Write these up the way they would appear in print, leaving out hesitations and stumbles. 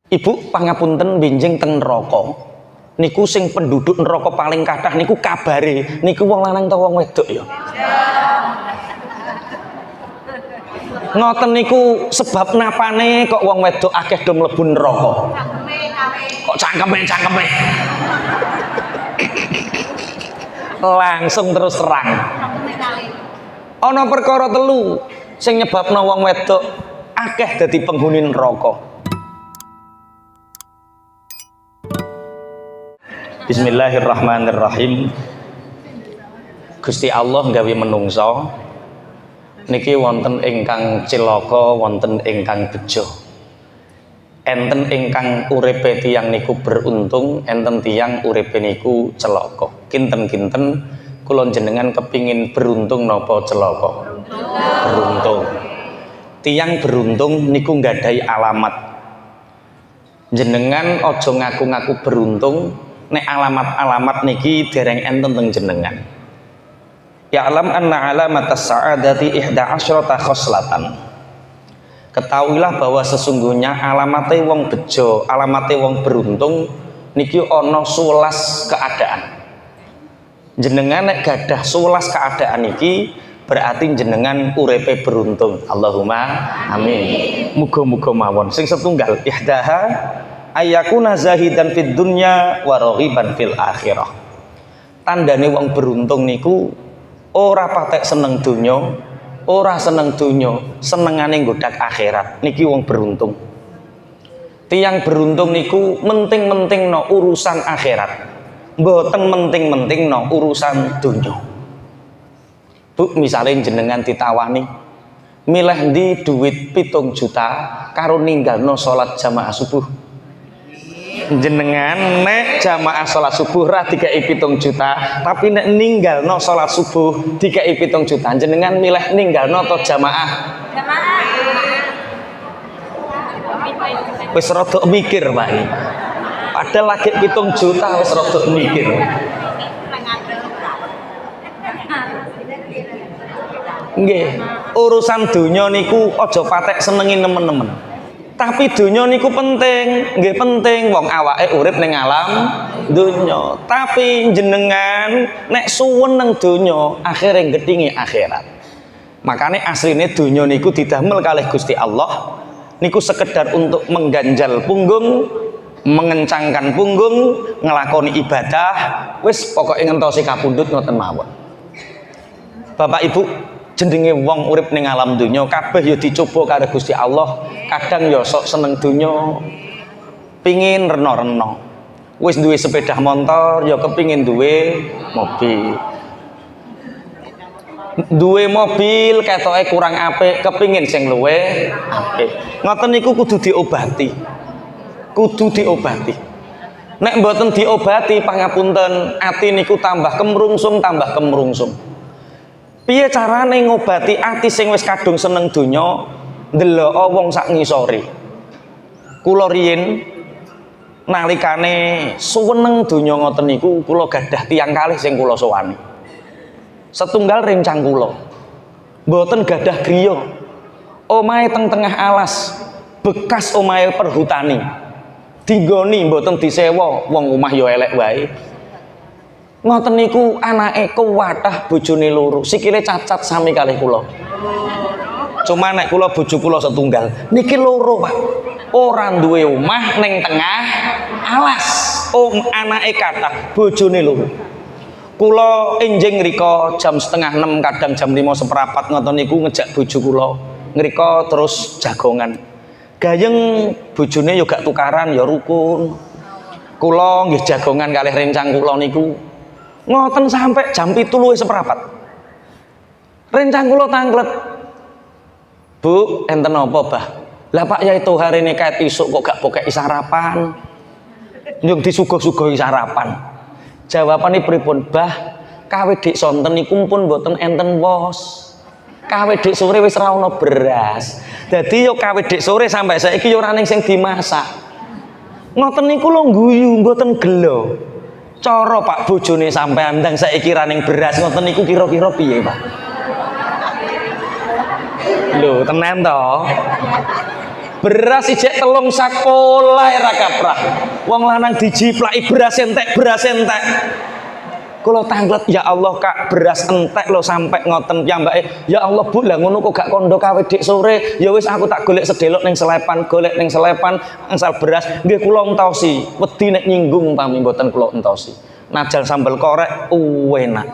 Ibu pangapunten benjing teng neraka niku sing penduduk neraka paling kathah niku kabare niku wong lanang ta wong wedok ya? Ngoten niku sebab napane kok wong wedok akeh do mlebu neraka. Kok cangkeme. Langsung terus terang. Ana perkara telu sing nyebabna wong wedok akeh dadi penghuni neraka. Bismillahirrahmanirrahim. Gusti Allah gawe menungso niki wonten ingkang cilaka, wonten ingkang bejo. Enten ingkang uripe tiyang niku beruntung, enten tiyang uripe niku celaka. Kinten-kinten kula jenengan kepingin beruntung napa celaka? Beruntung. Tiyang beruntung niku nggadahi alamat. Jenengan aja ngaku-ngaku beruntung nek alamat-alamat niki dereng enten teng jenengan. Ya'lam anna alamatas sa'adati 11 khoslatan. Ketahuilah bahwa sesungguhnya alamate wong bejo, alamate wong beruntung niki ana 11 keadaan. Jenengan nek gadah 11 keadaan niki berarti jenengan uripe beruntung. Allahumma amin. Muga-muga mawon. Sing setunggal ihdaha ayyakuna zahidan fid dunya wa raghiban fil akhirah. Tandane wong beruntung niku ora patek seneng donya, ora seneng donya, senengane nggodak akhirat. Niki wong beruntung. Tiyang beruntung niku menting-mentingno urusan akhirat. Mboten menting-mentingno urusan donya. Bu, misalnya jenengan ditawani milih ndi duit 7 juta karo ninggalno salat jamaah subuh. Jenengan nek jamaah salat subuh ra dikai 7 juta, tapi nek ninggalno salat subuh dikai 7 juta, jenengan milih ninggalno atau jamaah? Jamaah. Wis rada mikir, Pak. Padahal lagi 7 juta wis rada mikir. Nggih, urusan donya niku aja patek senengi nemen-nemen. Tapi dunia niku penting, nggih penting. Wong awake urip ning alam dunya. Tapi jenengan nek suwen nang dunya, akhire gedhingi akhirat. Makane asline dunya niku didamel kalih Gusti Allah niku sekedar untuk mengganjal punggung, mengencangkan punggung, ngelakoni ibadah, wis pokoke ngentosi kapundhut ngoten mawon. Bapak Ibu, jenenge wong urip ning alam dunya kabeh ya dicoba karo Gusti Allah. Kadang ya sok seneng dunya, pingin reno-reno. Wis duwe sepeda motor ya kepingin duwe mobil. Duwe mobil ketoke kurang apik, kepingin sing luwih apik. Ngoten niku kudu diobati. Kudu diobati. Nek mboten diobati pangapunten, ati niku tambah kemrungsung, tambah kemrungsung. Piye carane ngobati ati sing wis kadung seneng donya? Ndelok wong sak ngisore. Kula riyin nalikane suweneng donya ngoten niku kula gadah tiyang kalih sing kula sowani. Setunggal rencang kula. Mboten gadah griya. Omahe teng tengah alas, bekas omahe perhutani. Dinggoni mboten disewa, wong omah ya elek wae. Ngoten niku anake kuwatah bojone loro, sikile cacat sami kalih kula. Cuma nek kula bojo kula setunggal, niki loro, Pak. Ora duwe omah ning tengah alas. Anake kathah, bojone loro. Kula enjing ngrika jam 5:30, kadang jam 5:15 ngoten niku ngejak bojo kula ngrika terus jagongan. Gayeng bojone yo gak tukaran, ya rukun. Kula nggih jagongan kalih rencang kula niku. Ngoten sampai jam 7:15. Rencang kula tanglet. Bu, enten apa, Bah? Lah Pak Yai to hari ini kayak isuk kok gak pokek sarapan. Nyung disuguh-suguhi sarapan. Jawabane pripun, Bah? Kawe dik sonten niku pun mboten enten wos. Kawe dik sore wis ra ono beras. Dadi yo kawe dik sore sampai saiki yo ora ning sing dimasak. Ngoten niku lho guyu mboten gelo. Cara Pak bojone sampean ndang saiki ra ning beras ngoten niku kira-kira piye, Pak? Lho, tenan to. Beras ijek telung sak pola ra kaprah. Wong lanang dijiplaki beras entek. Kula tanglet, ya Allah Kak, beras entek lho sampai ngoten piyambake. Ya Allah Bu, lah ngono kok gak kondo kawe dik sore. Ya wis aku tak golek sedelok ning selepan, angsal beras. Nggih kula entosi. Wedi nek nyinggung pami mboten kula entosi. Najal sambel korek enak.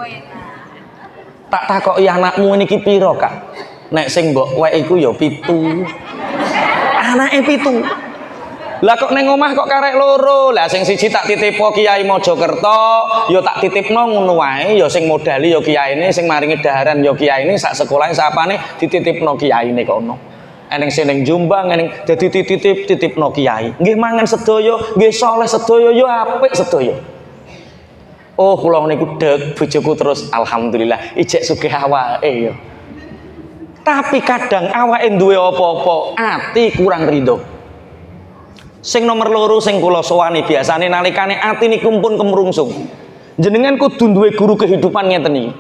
Tak takoki anakmu niki pira, Kak? Nek sing mbok wek iku ya 7. Anake 7. Lah kok neng omah kok karek loro. Lah sing siji tak titipo Kiai Mojokerto, ya tak titipno ngono wae, ya sing modali ya kiyaine, sing maringi daharan ya kiyaine, sak sekolahe sapane dititipno kiyaine kono. Eneng sing ning Jombang, eneng dadi titipno kiai. Nggih mangan sedaya, nggih saleh sedaya, ya apik sedaya. Oh, kula niku deg bojoku terus alhamdulillah ijek sugih awake ya. Tapi kadang awake duwe apa-apa, ati kurang ridho. Sing nomor loro sing kula sowani biasane nalikane ati niku pun kemrungsung. Jenengan kudu duwe guru kehidupan ngeten iki.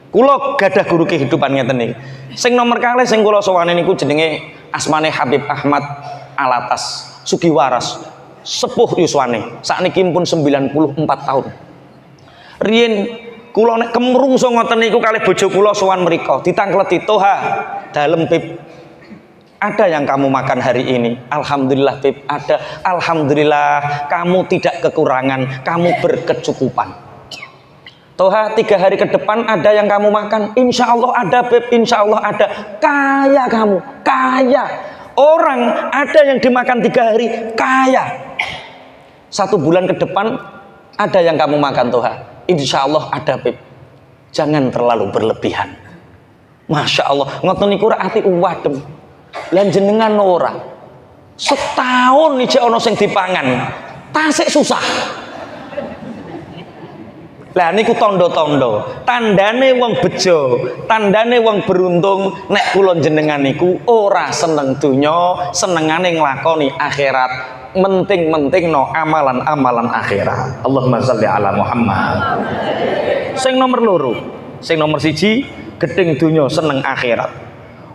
Kula gadah guru kehidupan ngeten iki. Sing nomor kalih sing kula sowani niku jenenge asmane Habib Ahmad Alatas Sugiwaras. Sepuh yuswane. Sakniki pun 94 tahun. Riyen kula nek kemrungsung ngoten niku kalih bojo kula sowan mriko ditangkleti toha dalem Bib. Ada yang kamu makan hari ini? Alhamdulillah Beb, ada. Alhamdulillah kamu tidak kekurangan, kamu berkecukupan. Toha 3 hari ke depan ada yang kamu makan? Insya Allah ada Beb, insya Allah ada. Kaya kamu, kaya. Orang ada yang dimakan 3 hari, kaya. 1 bulan ke depan ada yang kamu makan Toha? Insya Allah ada Beb. Jangan terlalu berlebihan. Masya Allah, ngoten niku ati wadem. Lan jenengan ora setahun iki ana sing dipangan tasik susah. Lah niku tondo-tondo tandane wong bejo, tandane wong beruntung nek kula jenengan niku ora seneng donya, senengane nglakoni akhirat, menting-menting no amalan-amalan akhirat. Allahumma sholli ala Muhammad. Sing nomor loro, sing nomor 1 gedeng donya seneng akhirat.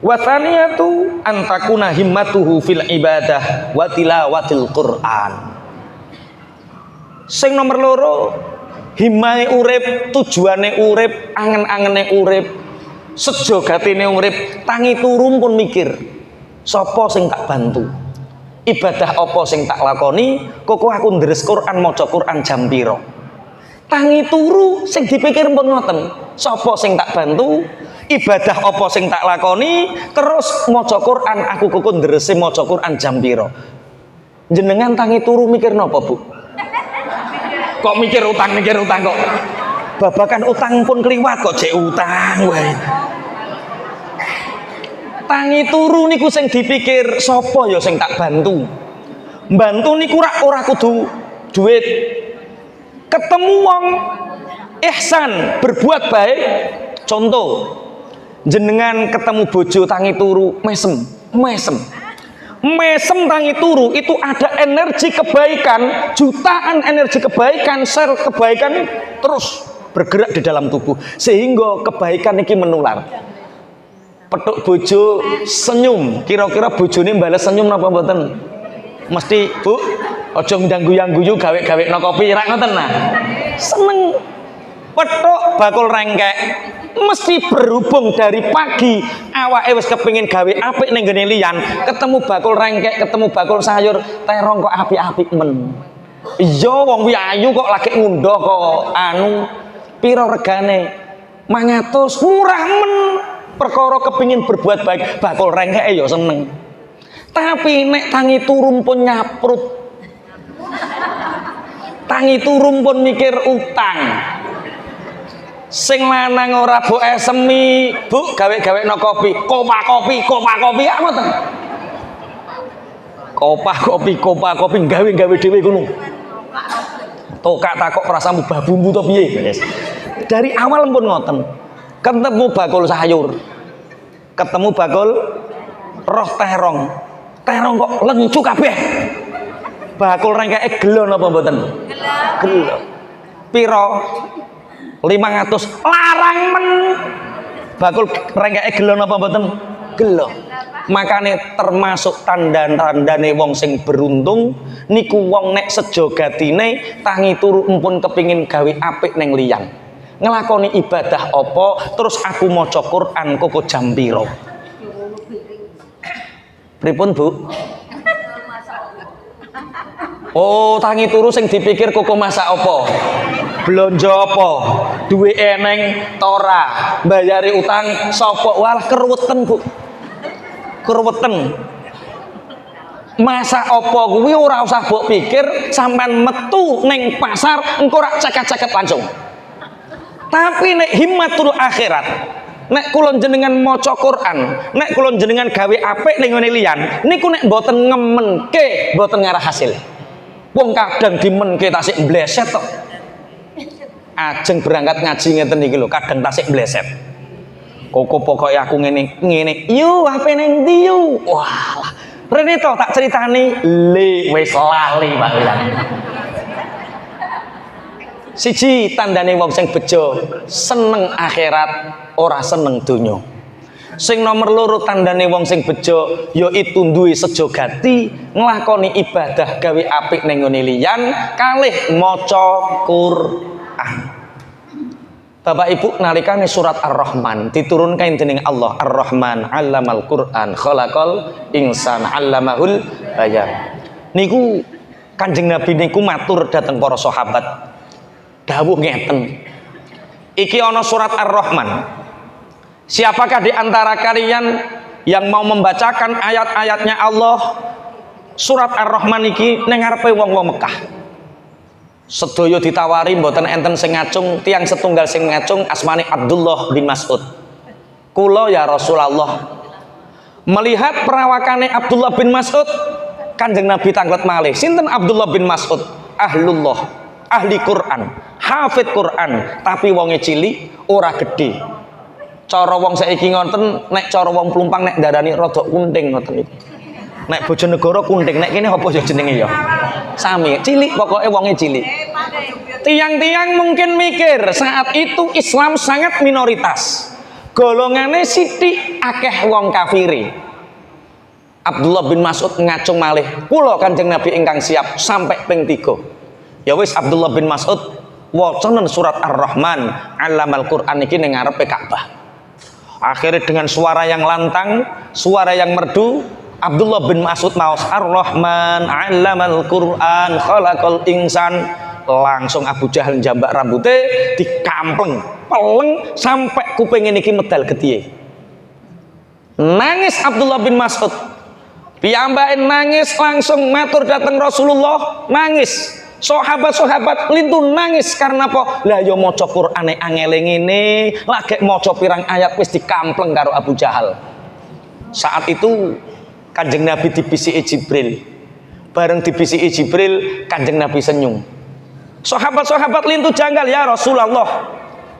Wa tsaniyatu antakuna himmatuhu fil ibadah wa tilawatil Qur'an. Sing nomor loro, himmahe urip, tujuane urip, angen-angene urip, sejogatine urip, tangi turu pun mikir, sapa sing tak bantu? Ibadah apa sing tak lakoni? Kok aku ndres Quran, maca Quran jam pira? Tangi turu sing dipikir pun ngoten, sapa sing tak bantu? Ibadah apa sing tak lakoni, terus maca Quran aku kok ndrese maca Quran jam pira. Jenengan tangi turu mikir napa, Bu? Kok mikir utang kok. Babakan utang pun kliwat kok jek utang wae. Tangi turu niku sing dipikir sapa ya sing tak bantu. Bantu niku ora kudu duit. Ketemu wong ihsan, berbuat baik. Contoh jenengan ketemu bojo tangi turu mesem tangi turu itu ada energi kebaikan, jutaan energi kebaikan, sel kebaikan terus bergerak di dalam tubuh sehingga kebaikan ini menular. Petuk bojo senyum, kira-kira bojone balas senyum napa mboten? Mesti Bu, aja nganggu-nganggu gawe-gawe no kopi ra ngoten nah. Seneng. Petuk bakul rengkek mesti berhubung dari pagi awake wis kepengin gawe apik ning gene liyan, ketemu bakul rengkek, ketemu bakul sayur, terong kok apik-apik men. Iya wong kuwi ayu kok lagi ngunduh kok anu pira regane? 500 murah men. Perkara kepengin berbuat baik, bakul rengkeke ya seneng. Tapi nek tangi turun pun nyaprut. Tangi turun pun mikir utang. Sing lanang ora Bu esemi, Bu gawe-gawe no kopi, kopa kopi ya ngoten. Kopa kopi gawe-gawe dhewe ngono. Tokak takok rasamu bah bumbu to piye? Dari awal pun ngoten. Ketemu bakul sayur. Ketemu bakul roh terong. Terong kok lencu kabeh. Bakul rengkeke gelo napa mboten? Gelo. Piro? 500 larang men. Bakul rengkeke gelo napa mboten? Gelo. Makane termasuk tanda-tandane wong sing beruntung niku wong nek sejogatine tangi turu empun kepingin gawe apik ning liyan. Ngelakoni ibadah apa terus aku maca Quran koko jam pira. Pripun, Bu? Oh, tangi turu sing dipikir koko masak apa? Blonjo apa? Duwe eneng tora, bayari utang sapa? Walah keruweten, Bu. Keruweten. Masak apa kuwi ora usah mbok pikir, sampean metu ning pasar engko rak ceket-ceket langsung. Tapi nek himmatul akhirat, nek kula jenengan maca Quran, nek kula jenengan gawe apik ning ngene liyan, niku nek mboten ngemenke, mboten ngarah hasil. Wong kadang dimenke tasik mbleset tok. Ajeng berangkat ngaji ngeten iki lho, kadang tasik mbleset. Koko pokoke aku ngene. Yu, HP ning ndi yu? Walah. Rene to tak critani, le wis lali Pak Wilan. Siji tandane wong sing bejo seneng akhirat ora seneng donya. Sing nomor loro tandane wong sing bejo yaitu duwe sejogati nglakoni ibadah gawe apik ning ngene liyan kalih maca Quran. Bapak Ibu nalikane surat Ar-Rahman diturunkan dening Allah Ar-Rahman 'allamal Qur'an khalaqal insana 'allamahul bayan. Niku Kanjeng Nabi niku matur dhateng para sahabat. Dawuh ngeten. Iki ana surat Ar-Rahman. Siapakah di antara kalian yang mau membacakan ayat-ayatnya Allah? Surat Ar-Rahman iki ning ngarepe wong-wong Mekah. Sedaya ditawari mboten enten sing ngacung, tiang setunggal sing ngacung asmane Abdullah bin Mas'ud. Kula ya Rasulullah melihat perawakane Abdullah bin Mas'ud, Kanjeng Nabi tanglet malih. Sinten Abdullah bin Mas'ud? Ahlullah, ahli Quran, hafid Quran, tapi wonge cilik, ora gedhe. Cara wong saiki ngoten, nek cara wong Plumpang nek darani rada kunting ngoten niku. Nek Bojonegoro kunting, nek kene apa ya jenenge ya? Sami, cilik pokoknya wonge cilik. Tiang-tiang mungkin mikir saat itu Islam sangat minoritas. Golongane sithik akeh wong kafiri. Abdullah bin Mas'ud ngacung malih, kula Kanjeng Nabi ingkang siap sampai ping 3. Ya wis Abdullah bin Mas'ud wacanen surat Ar-Rahman 'allamal Qur'an iki ning ngarepe Ka'bah. Akhirnya dengan suara yang lantang, suara yang merdu, Abdullah bin Mas'ud maos Ar-Rahman 'allamal Qur'an khalaqal insan. Langsung Abu Jahal jambak rambutnya dikampleng, peleng sampai kuping ini medal getihe. Nangis Abdullah bin Mas'ud. Piyambake nangis langsung matur dateng Rasulullah, nangis. Sahabat-sahabat lintu nangis karena apa? Lah ya maca Qur'ane angele ngene, lagi maca pirang ayat wis dikampleng karo Abu Jahal. Saat itu Kanjeng Nabi dibisiki Jibril. Bareng dibisiki Jibril, Kanjeng Nabi senyum. Sahabat-sahabat lintu janggal, ya Rasulullah,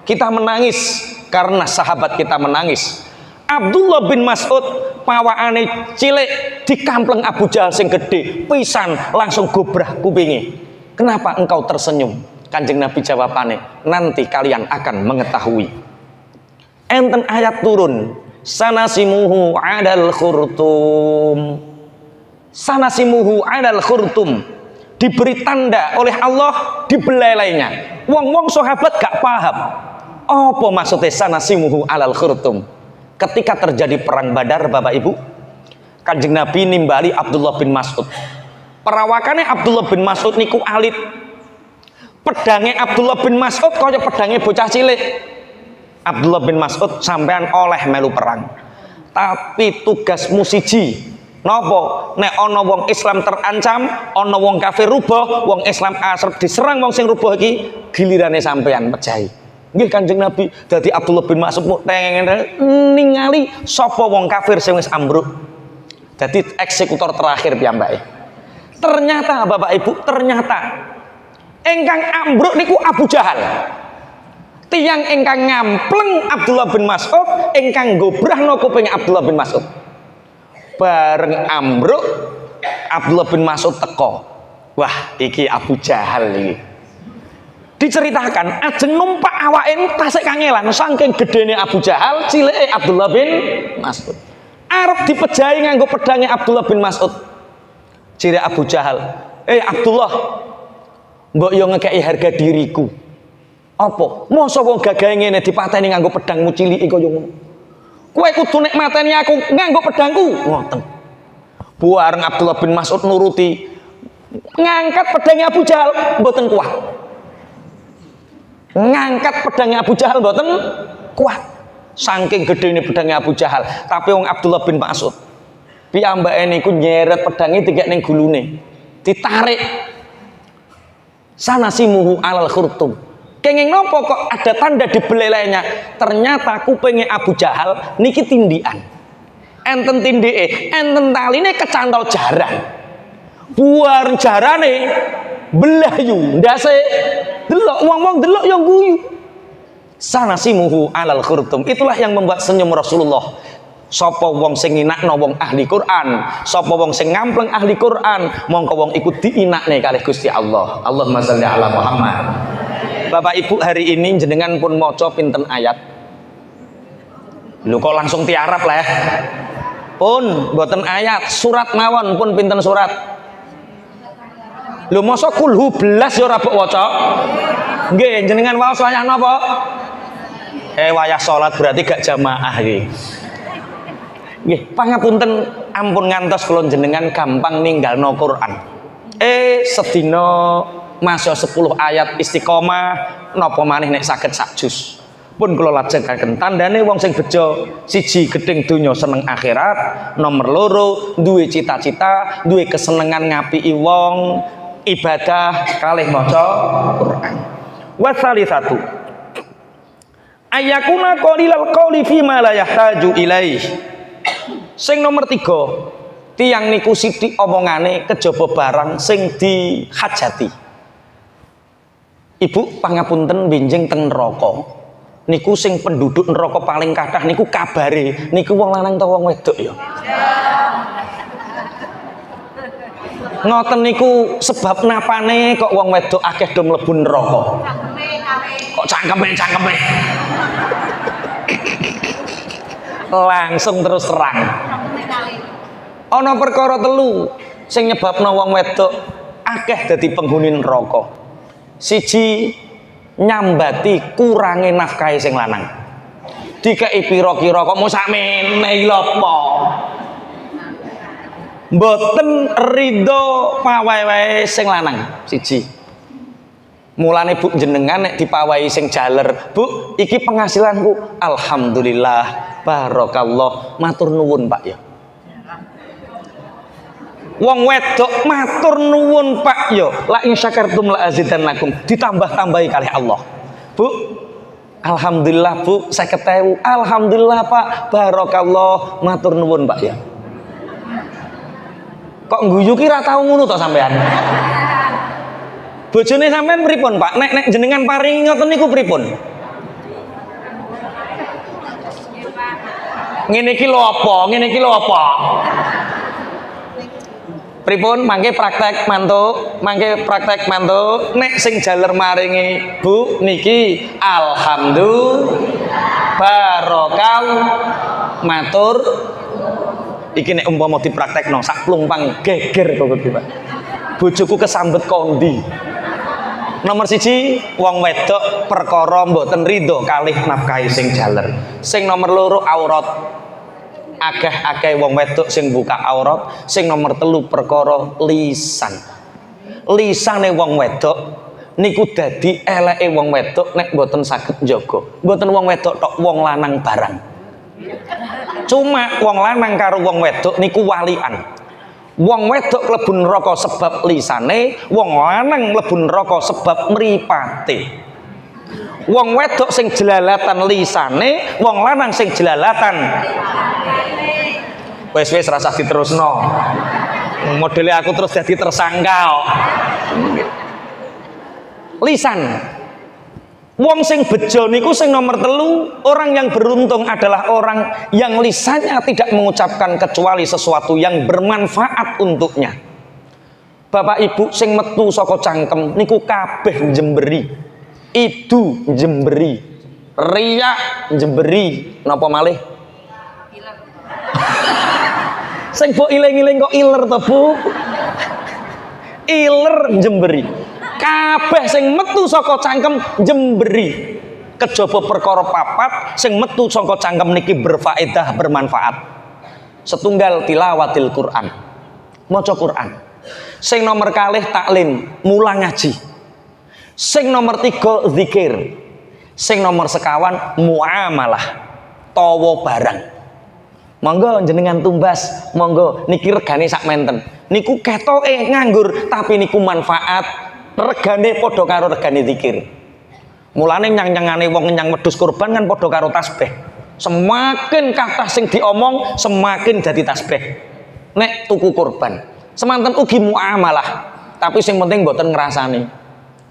kita menangis karena sahabat kita menangis. Abdullah bin Mas'ud pawakane cilik dikampleng Abu Jahal sing gede pisan langsung gobrah kupinge. Kenapa engkau tersenyum? Kanjeng Nabi jawabane, nanti kalian akan mengetahui. Enten ayat turun, sanasimuhu 'alal khurtum. Sanasimuhu 'alal khurtum. Diberi tanda oleh Allah di belalainya. Wong-wong sahabat gak paham. Apa maksudnya sanasimuhu 'alal khurtum? Ketika terjadi perang Badar, Bapak Ibu, Kanjeng Nabi nimbali Abdullah bin Mas'ud. Perawakannya Abdullah bin Mas'ud niku alit. Pedange Abdullah bin Mas'ud kaya pedange bocah cilik. Abdullah bin Mas'ud sampean oleh melu perang. Tapi tugasmu siji. Napa? Nek ana wong Islam terancam, ana wong kafir rubah, wong Islam asrep diserang wong sing rubah iki, gilirane sampean pejahi. Nggih Kanjeng Nabi. Dadi Abdullah bin Mas'ud ningali sapa wong kafir sing wis ambruk. Dadi eksekutor terakhir piyambake. Ternyata Bapak Ibu, ternyata ingkang ambruk niku Abu Jahal. Tiang ingkang ngampleng Abdullah bin Mas'ud, ingkang gobrahno kuping Abdullah bin Mas'ud. Bareng ambruk Abdullah bin Mas'ud teko. Wah, iki Abu Jahal iki. Diceritakan ajeng numpak awake tasik kangelan saking gedene Abu Jahal, cilike Abdullah bin Mas'ud. arep dipejahi nganggo pedange Abdullah bin Mas'ud. Jire Abu Jahal, Abdullah, mbok yo ngekeki harga diriku. Apa? Mosok wong gagahe ngene dipateni nganggo pedangmu ciliki kaya ngono. Kowe kudu nek mateni aku nganggo pedangku. Ngoten. Bareng Abdullah bin Mas'ud nuruti, ngangkat pedangnya Abu Jahal mboten kuat. Ngangkat pedangnya Abu Jahal mboten kuat. Saking gedene pedangnya Abu Jahal, tapi wong Abdullah bin Mas'ud piyambake niku nyeret pedange dikek ning gulune. Ditarik. Sanasimuhu alal khurtum. Kenging nopo kok ada tanda di belelainya? Ternyata kupenge Abu Jahal niki tindikan. Enten tindike, enten taline kecantol jaran. Buar jarane belayu, ndase delok wong-wong delok yang guyu. Sanasimuhu alal khurtum. Itulah yang membuat senyum Rasulullah. Sapa wong sing nginakno wong ahli Quran, sapa wong sing ngampleng ahli Quran, mongko wong iku diinakne kalih Gusti Allah. Allahumma shalli ala Muhammad. Bapak Ibu, hari ini jenengan pun maca pinten ayat? Lho kok langsung tiarap lah ya. Pun mboten ayat, surat mawon pun pinten surat? Lho masa kulhu belas ya ora mbok waca? Nggih, jenengan waos wayah napa? Wayah salat berarti gak jamaah iki. Nggih, pangapunten ampun ngantos kula jenengan gampang ninggalno Quran. Sedina masya 10 ayat istiqomah napa maneh nek saged sak juz. Pun kula lajengaken tandane wong sing bejo, siji gedeng donya seneng akhirat, nomor loro duwe cita-cita, duwe kesenengan ngapiki wong, ibadah kalih maca Quran. Wasalisatu ayakuna qalilal qauli fi ma la yahtaju ilaih. Sing nomor 3, tiyang niku sithik omongane kejaba barang sing dihajati. Ibu pangapunten benjing teng neraka. Niku sing penduduk neraka paling kathah niku kabare niku wong lanang ta wong wedok ya. Ngoten niku sebab napane kok wong wedok akeh do mlebu neraka. Kok cangkeme. Langsung terus terang. Ana perkara 3 sing nyebabna wong wedok akeh dadi penghuni neraka. Siji, nyambati kurange nafkahe sing lanang. Dikeki pira kira kok mung sakmene lho apa? Mboten ridho pawehe sing lanang. Siji. Mulane Bu jenengan nek dipawahi sing jaler, Bu, iki penghasilanku. Alhamdulillah, barakallah, matur nuwun Pak ya. Wong wedok matur nuwun Pak ya, la in syakartum la azidannakum, ditambah-tambahi kalih Allah. Bu, alhamdulillah Bu, 50.000. Alhamdulillah Pak, barakallah, matur nuwun Pak ya. Kok guyu ki ra tau ngono to sampean? Bojone sampean pripun Pak? Nek jenengan paringi ngoten niku pripun? Ngene iki lho apa? Pripun mangke praktek mantuk, nek sing jaler maringi Bu niki alhamdulillah barokah matur. Iki nek umpama dipraktekno sak plumpang geger kok Pak. Bojoku kesambet kondi. Nomor 1 wong wedok perkara mboten ridho kalih nafkahi sing jaler. Sing nomor 2 aurat. Akeh-akeh wong wedok sing buka aurat. Sing nomor 3 perkara lisan. Lisane wong wedok niku dadi eleke wong wedok nek mboten saged njaga. Mboten wong wedok tok, wong lanang barang. Cuma wong lanang karo wong wedok niku walian. Wong wedok mlebu neraka sebab lisane, wong lanang mlebu neraka sebab mripate. Wong wedok sing jelalatan lisane, wong lanang sing jelalatan. Wis rasa diterusno. Modele aku terus jadi tersangka kok. Lisan. Wong sing bejo niku sing nomor 3, orang yang beruntung adalah orang yang lisannya tidak mengucapkan kecuali sesuatu yang bermanfaat untuknya. Bapak Ibu sing metu saka cangkem niku kabeh njemberi. Idu njemberi. Riya njemberi. Napa malih? sing mbok iling-iling kok iler to, Bu? Iler jemberi. Kabeh sing metu saka cangkem jemberi. Kejaba perkara papat sing metu saka cangkem niki berfaedah, bermanfaat. Setunggal tilawatil Quran. Maca Quran. Sing nomor kalih taklim, mulang ngaji. Sing nomor 3 zikir. Sing nomor sekawan muamalah, tawa barang. Monggo jenengan tumbas, monggo niki regane sak menten. Niku ketoke nganggur tapi niku manfaat, regane padha karo regane zikir. Mulane nyang-nyangane wong nyang wedhus kurban kan padha karo tasbih. Semakin kathah sing diomong, semakin dadi tasbih. Nek tuku kurban, semanten ugi muamalah. Tapi sing penting mboten ngrasani.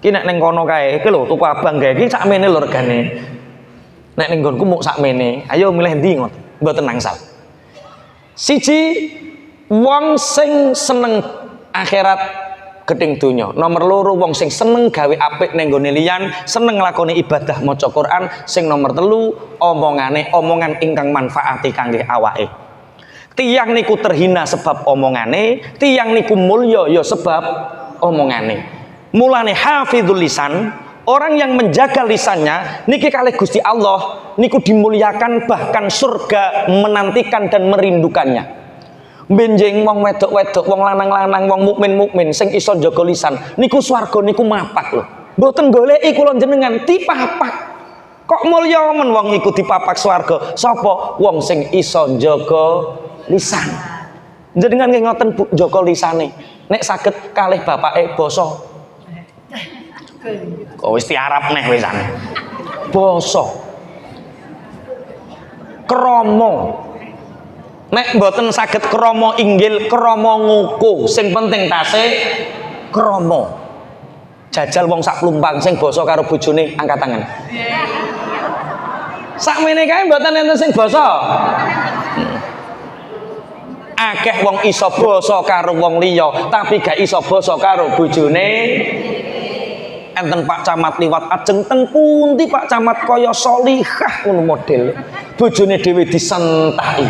Ki nek ning kono kae, iki lho tuku abang kae iki sakmene lho regane. Nek ning nggonku muk sakmene, ayo milih ndi ngoten. Mboten nangsal. Siji wong sing seneng akhirat gedeng donya. Nomor loro wong sing seneng gawe apik ning nggone liyan, seneng nglakoni ibadah maca Quran. Sing nomor telu omongan ingkang manfaati kangge awake. Tiyang niku terhina sebab omongane, tiyang niku mulya ya sebab omongane. Mulane hafizul lisan, orang yang menjaga lisannya niki kalih Gusti Allah niku dimuliakan, bahkan surga menantikan dan merindukannya. Benjing wong wedok-wedok, wong lanang-lanang, wong mukmin-mukmin sing iso njaga lisan niku swarga niku mapak lho. Mboten goleki kula jenengan dipapak. Kok mulya men wong iku dipapak swarga? Sapa? Wong sing iso njaga lisan. Jenengan nggih ngoten njaga lisane. Nek saged kalih bapake basa. Kok wis tiarap neh wisan. Basa. Krama. Nek mboten saged krama inggil, krama nguku. Sing penting tasih krama. Jajal wong sak plumpang sing basa karo bojone angkat tangan. Sakmene kae mboten enten sing basa. Akeh wong iso basa karo wong liya, tapi gak iso basa karo bojone. Enten Pak Camat liwat ajeng teng pundi Pak Camat kaya solihah ngono model. Bojone dhewe disentaki.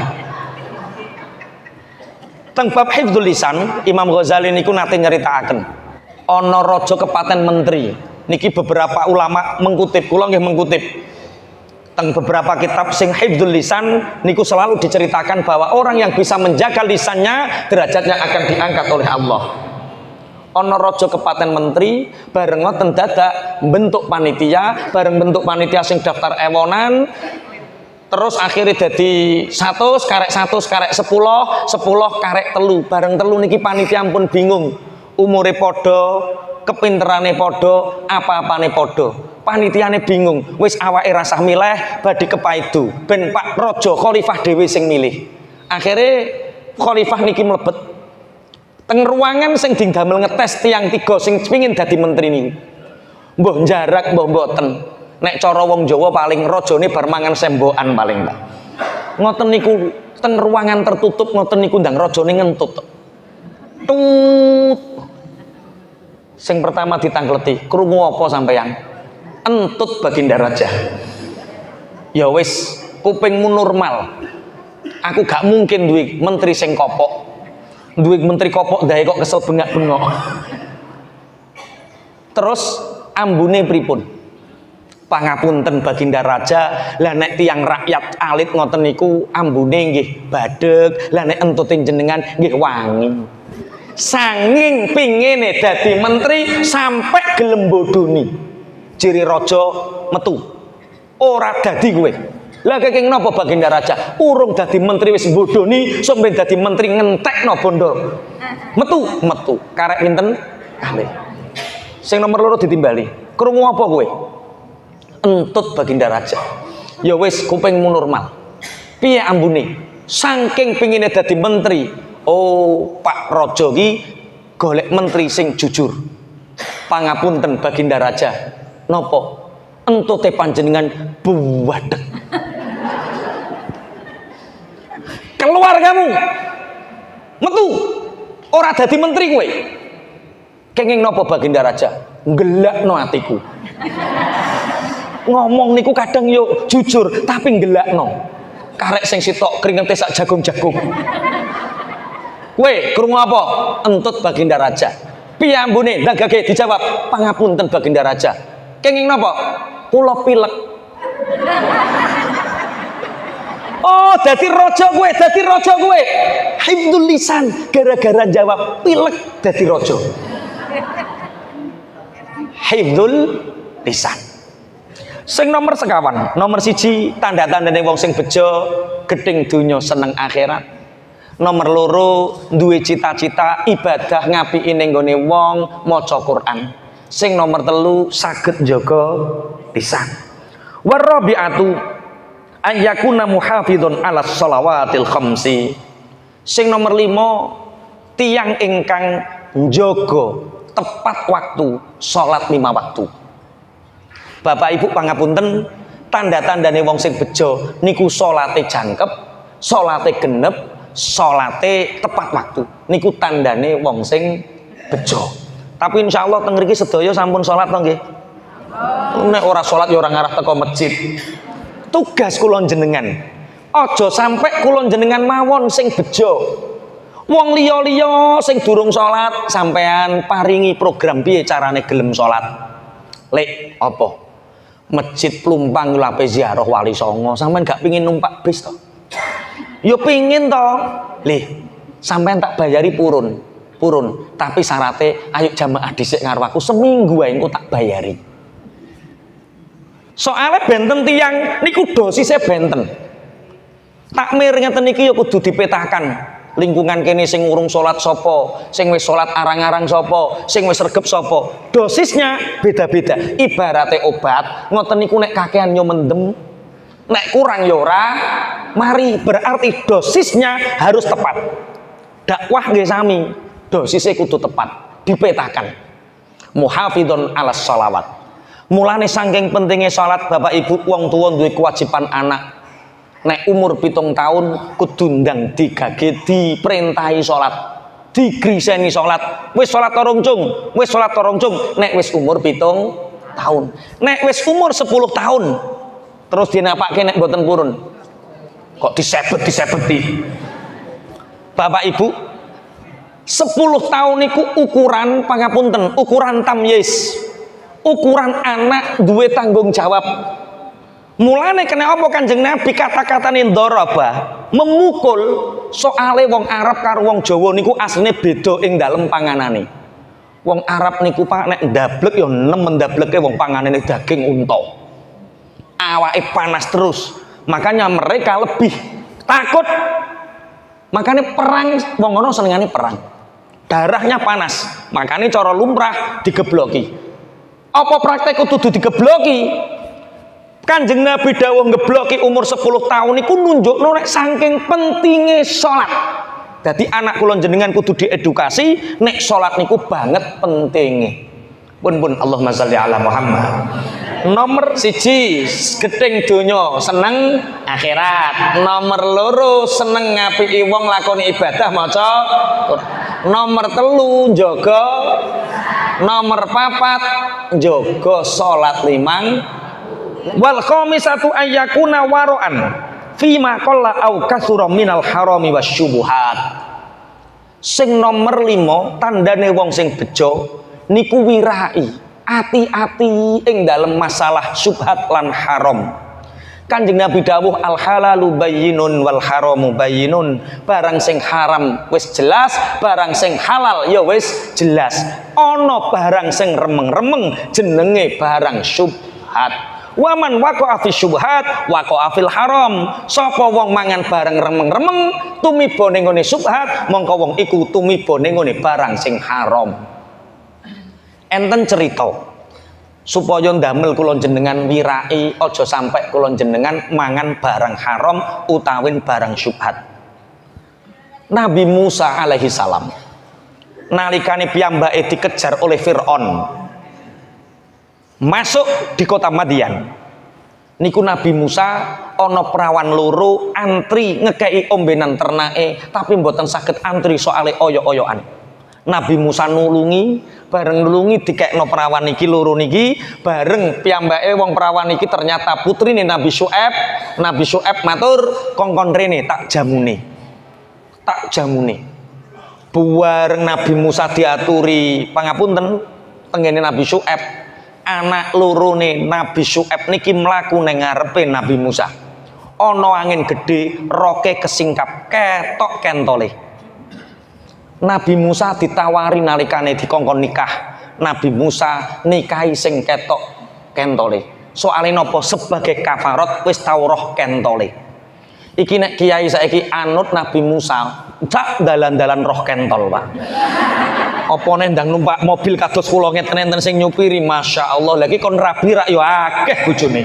Teng bab hifdzul lisan, Imam Ghazali niku nate nyeritakaken ana raja kepaten menteri. Niki beberapa ulama mengkutip, kula nggih mengkutip. Teng beberapa kitab sing hifdzul lisan niku selalu diceritakan bahwa orang yang bisa menjaga lisannya derajatnya akan diangkat oleh Allah. Ana raja kepaten menteri bareng ngoten dadak bentuk panitia, bareng bentuk panitia sing daftar ewonan. Terus akhirnya jadi 100 karek 10 karek telu, bareng telu niki panitia pun bingung. Umure podo, kepinterane podo, apa-apane podo. Panitiane bingung, wis awake rasah milih badhe kepaidu. Ben Pak Raja Khalifah dhewe sing milih. Akhirnya Khalifah niki mlebet teng ruangan sing didamel ngetes tiang 3 sing pengin dadi menteri niku. Mbah jarak mbah mboten. Nek cara wong Jawa paling rajane bar mangan sembokan paling Pak. Ngoten niku teng ruangan tertutup ngoten niku ndang rajane ngentut. Tut. Sing pertama ditangkleti, krungu apa sampeyan? Entut Baginda Raja. Ya wis, kupingmu normal. Aku gak mungkin duwe menteri sing kopok. Duwe menteri kopok dae kok kesel bengak-bengok. Terus ambune pripun? Pangapunten Baginda Raja, lah nek tiyang rakyat alit ngoten niku ambune nggih badhek, lah nek entutin jenengan nggih wangi. Sanging pingine dadi menteri sampai gelem bodoni. Jiri raja metu. Ora dadi kowe. Lah kenging napa Baginda Raja? Urung dadi menteri wis bodoni, sok ben dadi menteri ngentekno bondo. Metu. Karek pinten? Kalih. Sing nomor 2 ditimbali. Krungu apa kowe? Entut Baginda Raja. Ya wis kupingmu normal. Piye ambune? Saking pingine dadi menteri. Oh, Pak Raja ki golek menteri sing jujur. Pangapunten Baginda Raja. Napa? Entute panjenengan buwadeg. Keluar kamu. Metu. Ora dadi menteri kowe. Kenging napa Baginda Raja? Nggelakno atiku. Ngomong niku kadang yo jujur tapi nggelakno. Karek sing sitok kringete sak jagung-jagung. Kowe krungu apa? Entut Baginda Raja. Piye ambune? Ndagake dijawab, pangapunten Baginda Raja. Kenging napa? Kula pilek. Oh, dadi raja kowe, dadi raja kowe. Hifdzul lisan, gara-gara jawab pilek dadi raja. Hifdzul lisan. Sing nomor sekawan, nomor siji tanda-tandane wong sing bejo, gedeng donya seneng akhirat. Nomor loro duwe cita-cita ibadah ngapiki ning gone wong maca Quran. Sing nomor telu saged njaga lisan. Warabi'atu ayyakuna muhafidun 'ala shalawatil khamsi. Sing nomor 5 tiyang ingkang njaga tepat waktu salat 5 waktu. Bapak Ibu pangapunten, tanda-tandane wong sing bejo niku salate jangkep, salate genep, salate tepat waktu. Niku tandane wong sing bejo. Tapi insyaallah teng mriki sedaya sampun salat to nggih? Nek ora salat ya ora ngarah teko masjid. Tugas kula jenengan, aja sampai kula jenengan mawon sing bejo. Wong liya-liya sing durung salat sampean paringi program piye carane gelem salat. Lek apa? Masjid Plumpang lape ziarah Wali Songo, sampean gak pengin numpak bis to? Yo pingin to. Lih, sampean tak bayari purun. Tapi syaratnya ayo jamaah dhisik karo aku seminggu wae engko tak bayari. Soalnya benten tiyang niku dosisnya benten. Takmir ngeten iki yo kudu dipetakan. Lingkungan kene sing urung salat sapa, sing wis salat arang-arang sapa, sing wis regep sapa. Dosisnya beda-beda. Ibarate obat, ngoten niku nek kakean yo mendem, nek kurang yo ora mari. Berarti dosisnya harus tepat. Dakwah nggih sami, dosisnya kudu tepat, dipetakan. Muhafidun 'alas shalawat. Mulane saking pentingnya salat Bapak Ibu, wong tuwa duwe kewajiban anak. Nek umur 7 tahun kudu ndang digage diperintahi salat, digriseni salat. Wis salat torong cung, wis salat torong cung. Nek wis umur 7 tahun. Nek wis umur 10 tahun terus dinapake nek mboten purun. Kok disebeti. Bapak Ibu, 10 tahun niku ukuran pangapunten, ukuran tamyiz. Ukuran anak duwe tanggung jawab. Mulane kena apa Kanjeng Nabi kata-katane daraba, memukul. Soale wong Arab karo wong Jawa niku asline beda ing dalem panganane. Wong Arab niku Pak nek ndablek ya nemen ndableke wong panganane daging unta. Awake panas terus. Makanya mereka lebih takut. Makanya perang wong ngono senengane perang. Darahnya panas. Makanya cara lumrah digebloki. Apa praktek kudu digebloki? Kanjeng Nabi dawuh ngebloki umur 10 tahun niku nunjukno nek saking pentinge salat. Dadi anak kula jenengan kudu diedukasi nek salat niku banget pentinge. Pun Allahumma sholli ala Muhammad. Nomor 1 gedeng donya seneng akhirat. Nomor 2 seneng ngapiki wong lakoni ibadah maca Quran. Nomor 3 njaga. Nomor 4 njaga salat 5. Wal khamisatu ayyakuna waro'an fima qalla au kasura minal harami wasyubuhat. Sing nomor 5 tandane wong sing bejo niku wirai, ati-ati ing dalem masalah syubhat lan haram. Kanjeng Nabi dawuh al halalu bayyinun wal haramu bayyinun. Barang sing haram wis jelas, barang sing halal ya wis jelas. Ana barang sing remeng-remeng jenenge barang syubhat. Waman waqa'a fi syubhat waqa'a fil haram. Sapa wong mangan barang remeng-remeng tumiba ning ngene syubhat, mongko wong iku tumiba ning ngene barang sing haram. Enten cerita supaya ndamel kula jenengan wirai aja sampai kula jenengan mangan barang haram utawin barang syubhat. Nabi Musa alaihi salam nalikane piyambake dikejar oleh Firaun masuk di kota Madian niku Nabi Musa ana perawan loro antri ngekei ombenan ternake tapi mboten saged antri soale oyok-oyokan. Nabi Musa nulungi, bareng nulungi dikekno perawan niki loro niki, bareng piyambake wong perawan niki ternyata putrine Nabi Syuaib. Nabi Syuaib matur kongkon rene tak jamune Buareng Nabi Musa diaturi pangapunten tengene Nabi Syuaib, anak lorone Nabi Syuaib niki mlaku ning ngarepe Nabi Musa. Ana angin gede, roke kesingkap, ketok kentole. Nabi Musa ditawari nalikane dikongkon nikah. Nabi Musa nikahi sing ketok kentole. Soale napa? Sebagai kafarat wis tau roh kentole. Iki nek kiai saiki anut Nabi Musa, cak dalan-dalan roh kentol, Pak. Apa nendang numpak mobil kados kula ngeten-enten sing nyupiri, Masya Allah. Lagi kon rabi rak yo akeh bojone.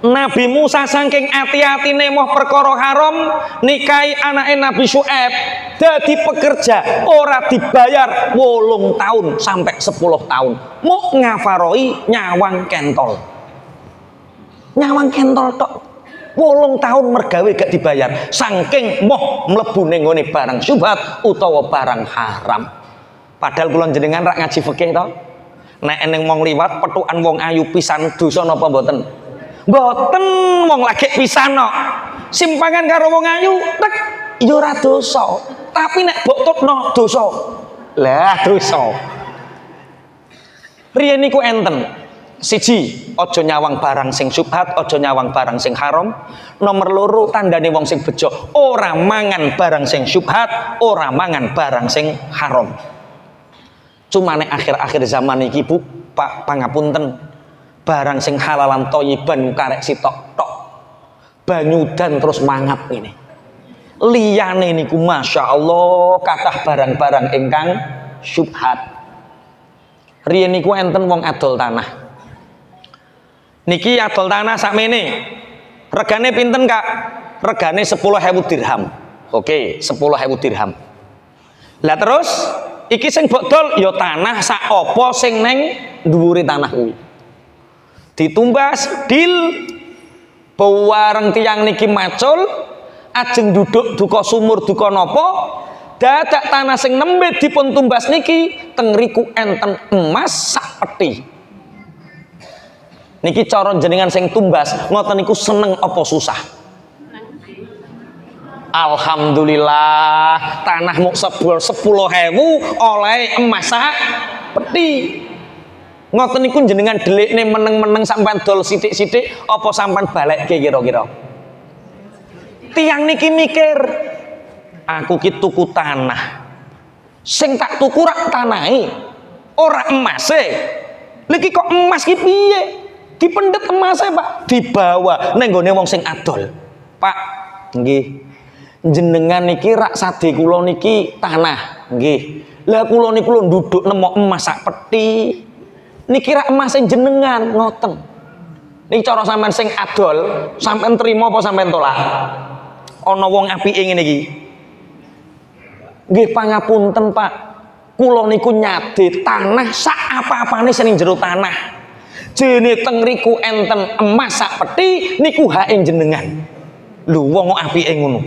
Nabi Musa saking ati-atine moh perkara haram nikahi anake Nabi Syuaib, dadi pekerja ora dibayar 8 tahun sampai 10 tahun. Mau ngafaroi nyawang kentol. Nyawang kentol tok. 8 tahun mergawe gak dibayar saking moh mlebu ning ngone barang syubhat utawa barang haram. Padahal kula jenengan rak ngaji fikih to. Nek eneng wong liwat petukan wong ayu pisan dosa napa mboten? Mboten, wong lagi pisan kok. Simpangan karo wong ayu tek ya ora dosa. Tapi nek mbok tutno dosa. Lah dosa. Riyen niku enten. Siji, ojo nyawang barang sing syubhat, ojo nyawang barang sing haram. Nomor loro, tandane wong sing bejo ora mangan barang sing syubhat, ora mangan barang sing haram. Cuma nek akhir-akhir zaman iki Bu, Pak pangapunten, barang sing halalan thayyiban karek sitok tok. Banyu dan terus mangat ngene. Liyane niku Masya Allah kathah barang-barang ingkang syubhat. Riyen niku enten wong adol tanah. Niki adol tanah sakmene. Regane pinten, Kak? Regane 10.000 dirham. Oke, 10.000 dirham. Lah terus iki sing bodol ya tanah sak apa sing neng dhuwure tanah kuwi. Ditumbas dil pewareng tiyang niki macul ajeng duduk duka sumur duka napa dadak tanah sing nembe dipun tumbas niki teng riku enten emas sak peti. Niki cara jenengan sing tumbas ngoten niku seneng apa susah? Alhamdulillah tanah muk 10.000 oleh emas sak peti. Ngoten niku jenengan delikne meneng-meneng sampean dol sithik-sithik apa sampean balekke kira-kira? Tiang niki mikir, aku ki tuku tanah. Sing tak tuku rak tanahe, ora emase. Lagi kok emas ki piye? Dipendet emasnya Pak, dibawa neng gone wong sing adol. Pak, nggih. Jenengan niki rak sade kula niki tanah, nggih. Lah kula niku lho nduduk nemok emas sak peti. Niki rak emas sing jenengan ngoten. Niki cara sampean sing adol, sampean trima apa sampean tolak? Ana wong apike ngene iki. Nggih pangapunten Pak. Kula niku nyade tanah sak apa-apane sing jero tanah. Jene teng riku enten emas sak peti niku hake jenengan. Lho wong kok apike ngono.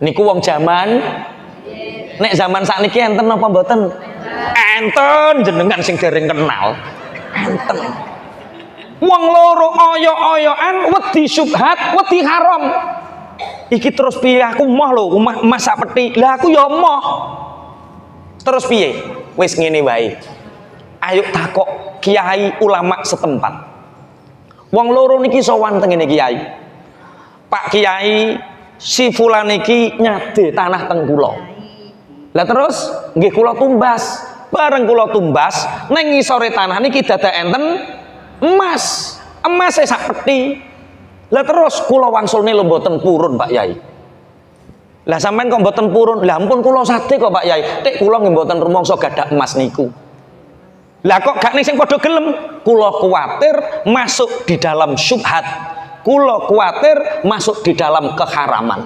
Niku wong jaman nek zaman sakniki enten apa mboten? Enten jenengan sing dereng kenal. Enten. Wong loro oyo-oyoan wedi syubhat, wedi haram. Iki terus piye aku moh lho emas sak peti. Lah aku ya moh. Terus piye? Wis ngene wae. Ayo takok kiai ulama setempat. Wong loro niki sowan teng ngene kiai. Pak Kiai, si fulan niki nyade tanah teng kula. Lah terus nggih kula tumbas. Bareng kula tumbas neng ngisore tanah niki dadak enten emas. Emas sak peti. Lah terus kula wangsulne lho mboten purun Pak Yai. Lah sampean kok mboten purun? Lah ampun kula sade kok Pak Yai. Tek kula nggih mboten rumangsa gadah emas niku. Lah kok gak ning sing padha gelem? Kula kuwatir masuk di dalam syubhat. Kula kuwatir masuk di dalam keharaman.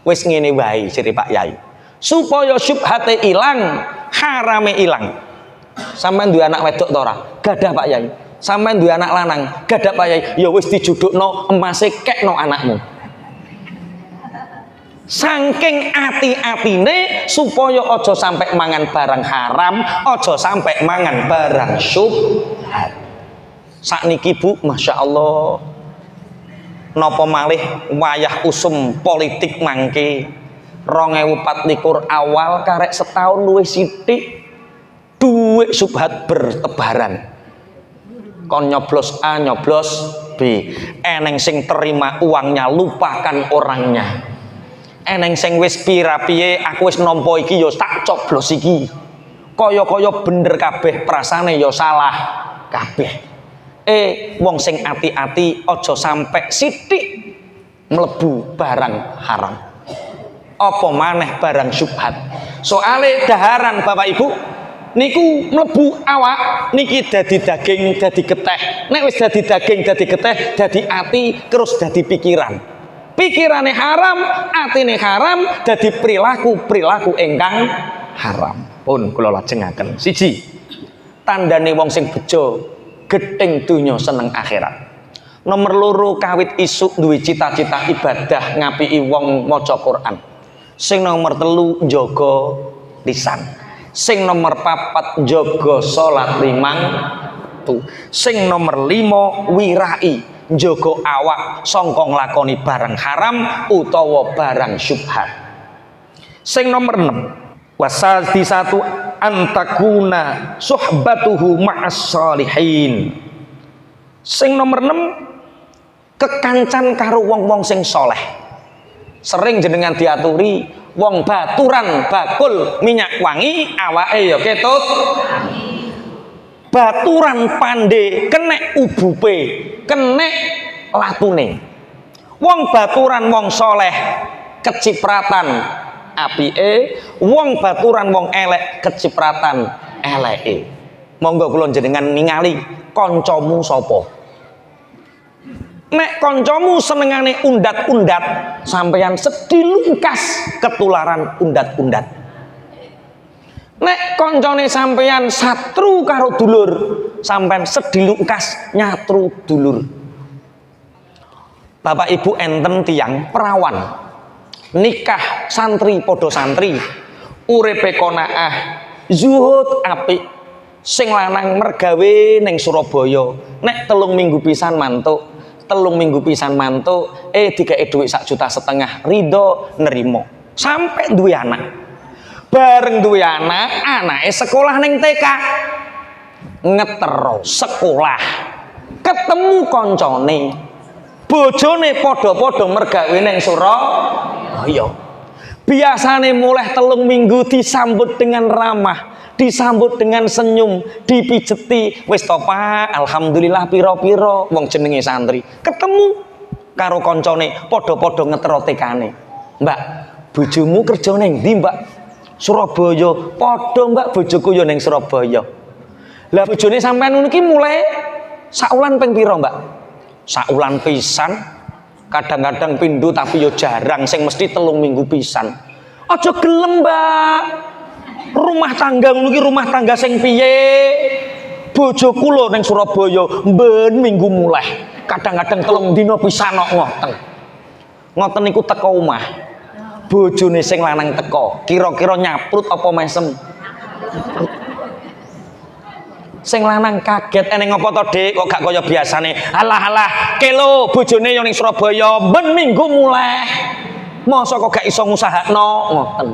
Wis ngene wae ciri Pak Yai. Supaya syubhate ilang, harame ilang. Sampeyan duwe anak wedok ta ora? Gadah Pak Yai. Sampeyan duwe anak lanang, gadah Pak Yai. Ya wis dijudukno emase kekno anakmu. Saking ati-atine supaya aja sampai mangan barang haram, aja sampai mangan barang syubhat. Sakniki Bu, Masya Allah, napa malih wayah usum politik mangke 2024 awal karek setahun luwih sithik duit subhat bertebaran. Kon nyoblos A nyoblos B, eneng sing terima uangnya lupakan orangnya, eneng sing wis piye aku wis nampa iki ya tak coblos iki, kaya bener kabeh prasane ya salah kabeh. Wong sing ati-ati aja sampe sithik mlebu barang haram, apa maneh barang syubhat. Soale daharan Bapak Ibu niku mlebu awak niki dadi daging dadi geteh, nek wis dadi daging dadi geteh dadi ati terus dadi pikiran, pikirane haram atine haram dadi perilaku ingkang haram. Pun kula lajengaken siji tandane wong sing bejo gething donya seneng akhirat. Nomor loro kawit isuk duwe cita-cita ibadah ngapiki wong maca Quran. Sing nomor telu njaga lisan. Sing nomor 4 njaga salat 5 tu. Sing nomor 5 wirai njaga awak sangka nglakoni barang haram utawa barang syubhat. Sing nomor 6 wasati satu antakuna suhbatuhu ma'as salihin. Sing nomor 6 kekancan karo wong-wong sing soleh. Sering jenengan diaturi wong baturan bakul minyak wangi awake ya ketut baturan pande kenek ubupe kenek latune. Wong baturan wong soleh kecipratan apike, wong baturan wong elek kecipratan eleke. Monggo kula jenengan ningali kancamu sapa. Nek kancamu senengane undat-undat, sampeyan sedilungkas ketularan undat-undat. Nek kancane sampeyan satru karo dulur, sampeyan sedilungkas nyatru dulur. Bapak Ibu enten tiyang perawan nikah santri podo santri, uripe qanaah, zuhud apik, sing lanang mergawe ning Surabaya, nek 3 minggu pisan mantuk, dikeke dhuwit 1,5 juta, ridho nerimo, sampai duwe anak. Bareng duwe anak, anake sekolah ning TK, ngetero sekolah, ketemu koncone, bojone podo-podo mergawe ning Surabaya. Biasane mulai 3 minggu disambut dengan ramah, disambut dengan senyum, dipijeti, wis to Pak, alhamdulillah piro-piro, wong jenenge santri. Ketemu karo koncone, podo-podo ngetero tekane. Mbak, bojomu kerja ning ndi, Mbak? Surabaya. Podo, Mbak, bojoku yo ning Surabaya. Lah bojone sampean ngono iki mulai saulan ping piro, Mbak? Saulan pisan. Kadang-kadang pindho tapi yo jarang, sing mesti 3 minggu pisan. Aja gelem, Mbak. Rumah tangga ngono iki rumah tangga sing piye? Bojoku lho ning Surabaya ben minggu mulai. Kadang-kadang 3 dina pisan kok ngoten. Ngoten niku teko omah. Bojone sing lanang teko, kira-kira nyaprut apa mesem? Sing lanang kaget, eneng apa to, Dik? Kok gak kaya biasane? Alah, kelo bojone yo ning Surabaya ben minggu mulai. Mosok kok gak iso ngusahakno ngoten.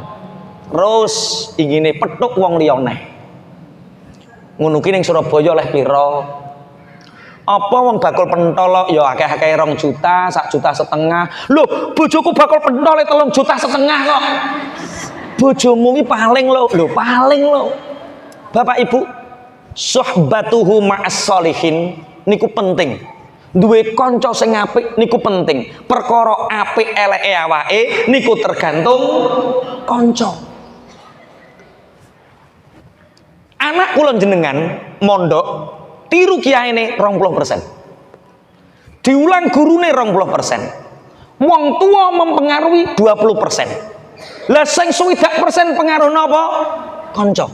Terus ingine petuk wong liyane. Ngono ki ning Surabaya oleh pira? Apa wong bakul pentol ya akeh-akeh 2 juta, 1,5 juta. Lho, bojoku bakul pentol 3,5 juta kok. Bojomu ki paling lho, paling lho. Bapak Ibu, suhbatuhu ma'as sholihin niku penting. Duwe kanca sing apik niku penting. Perkara apik eleke awake niku tergantung kanca. Anak kula jenengan mondok tiru kiyaine 20%. Diulang gurune 20%. Wong tua mempengaruhi 20%. Lah sing 60% pengaruh napa? Kanca.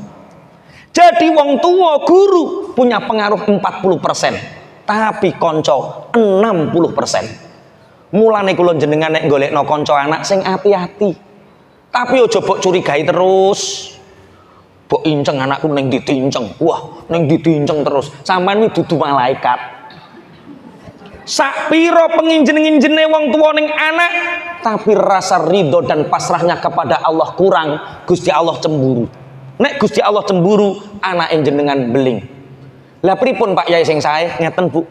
Jadi wong tua guru punya pengaruh 40%, tapi kanca 60%. Mulane kula jenengan nek golekno kanca anak sing ati-ati. Tapi aja mbok curigai terus. Mbok inceng anakku ning ditinceng. Wah, ning ditinceng terus. Sampeyan iki dudu malaikat. sak piro penginjen-injene wong tuwa ning anak, tapi rasa ridho dan pasrahnya kepada Allah kurang, Gusti Allah cemburu. Nek Gusti Allah cemburu, anak jenengan beling. Lah pripun Pak Yai sing sae? Ngeten Bu.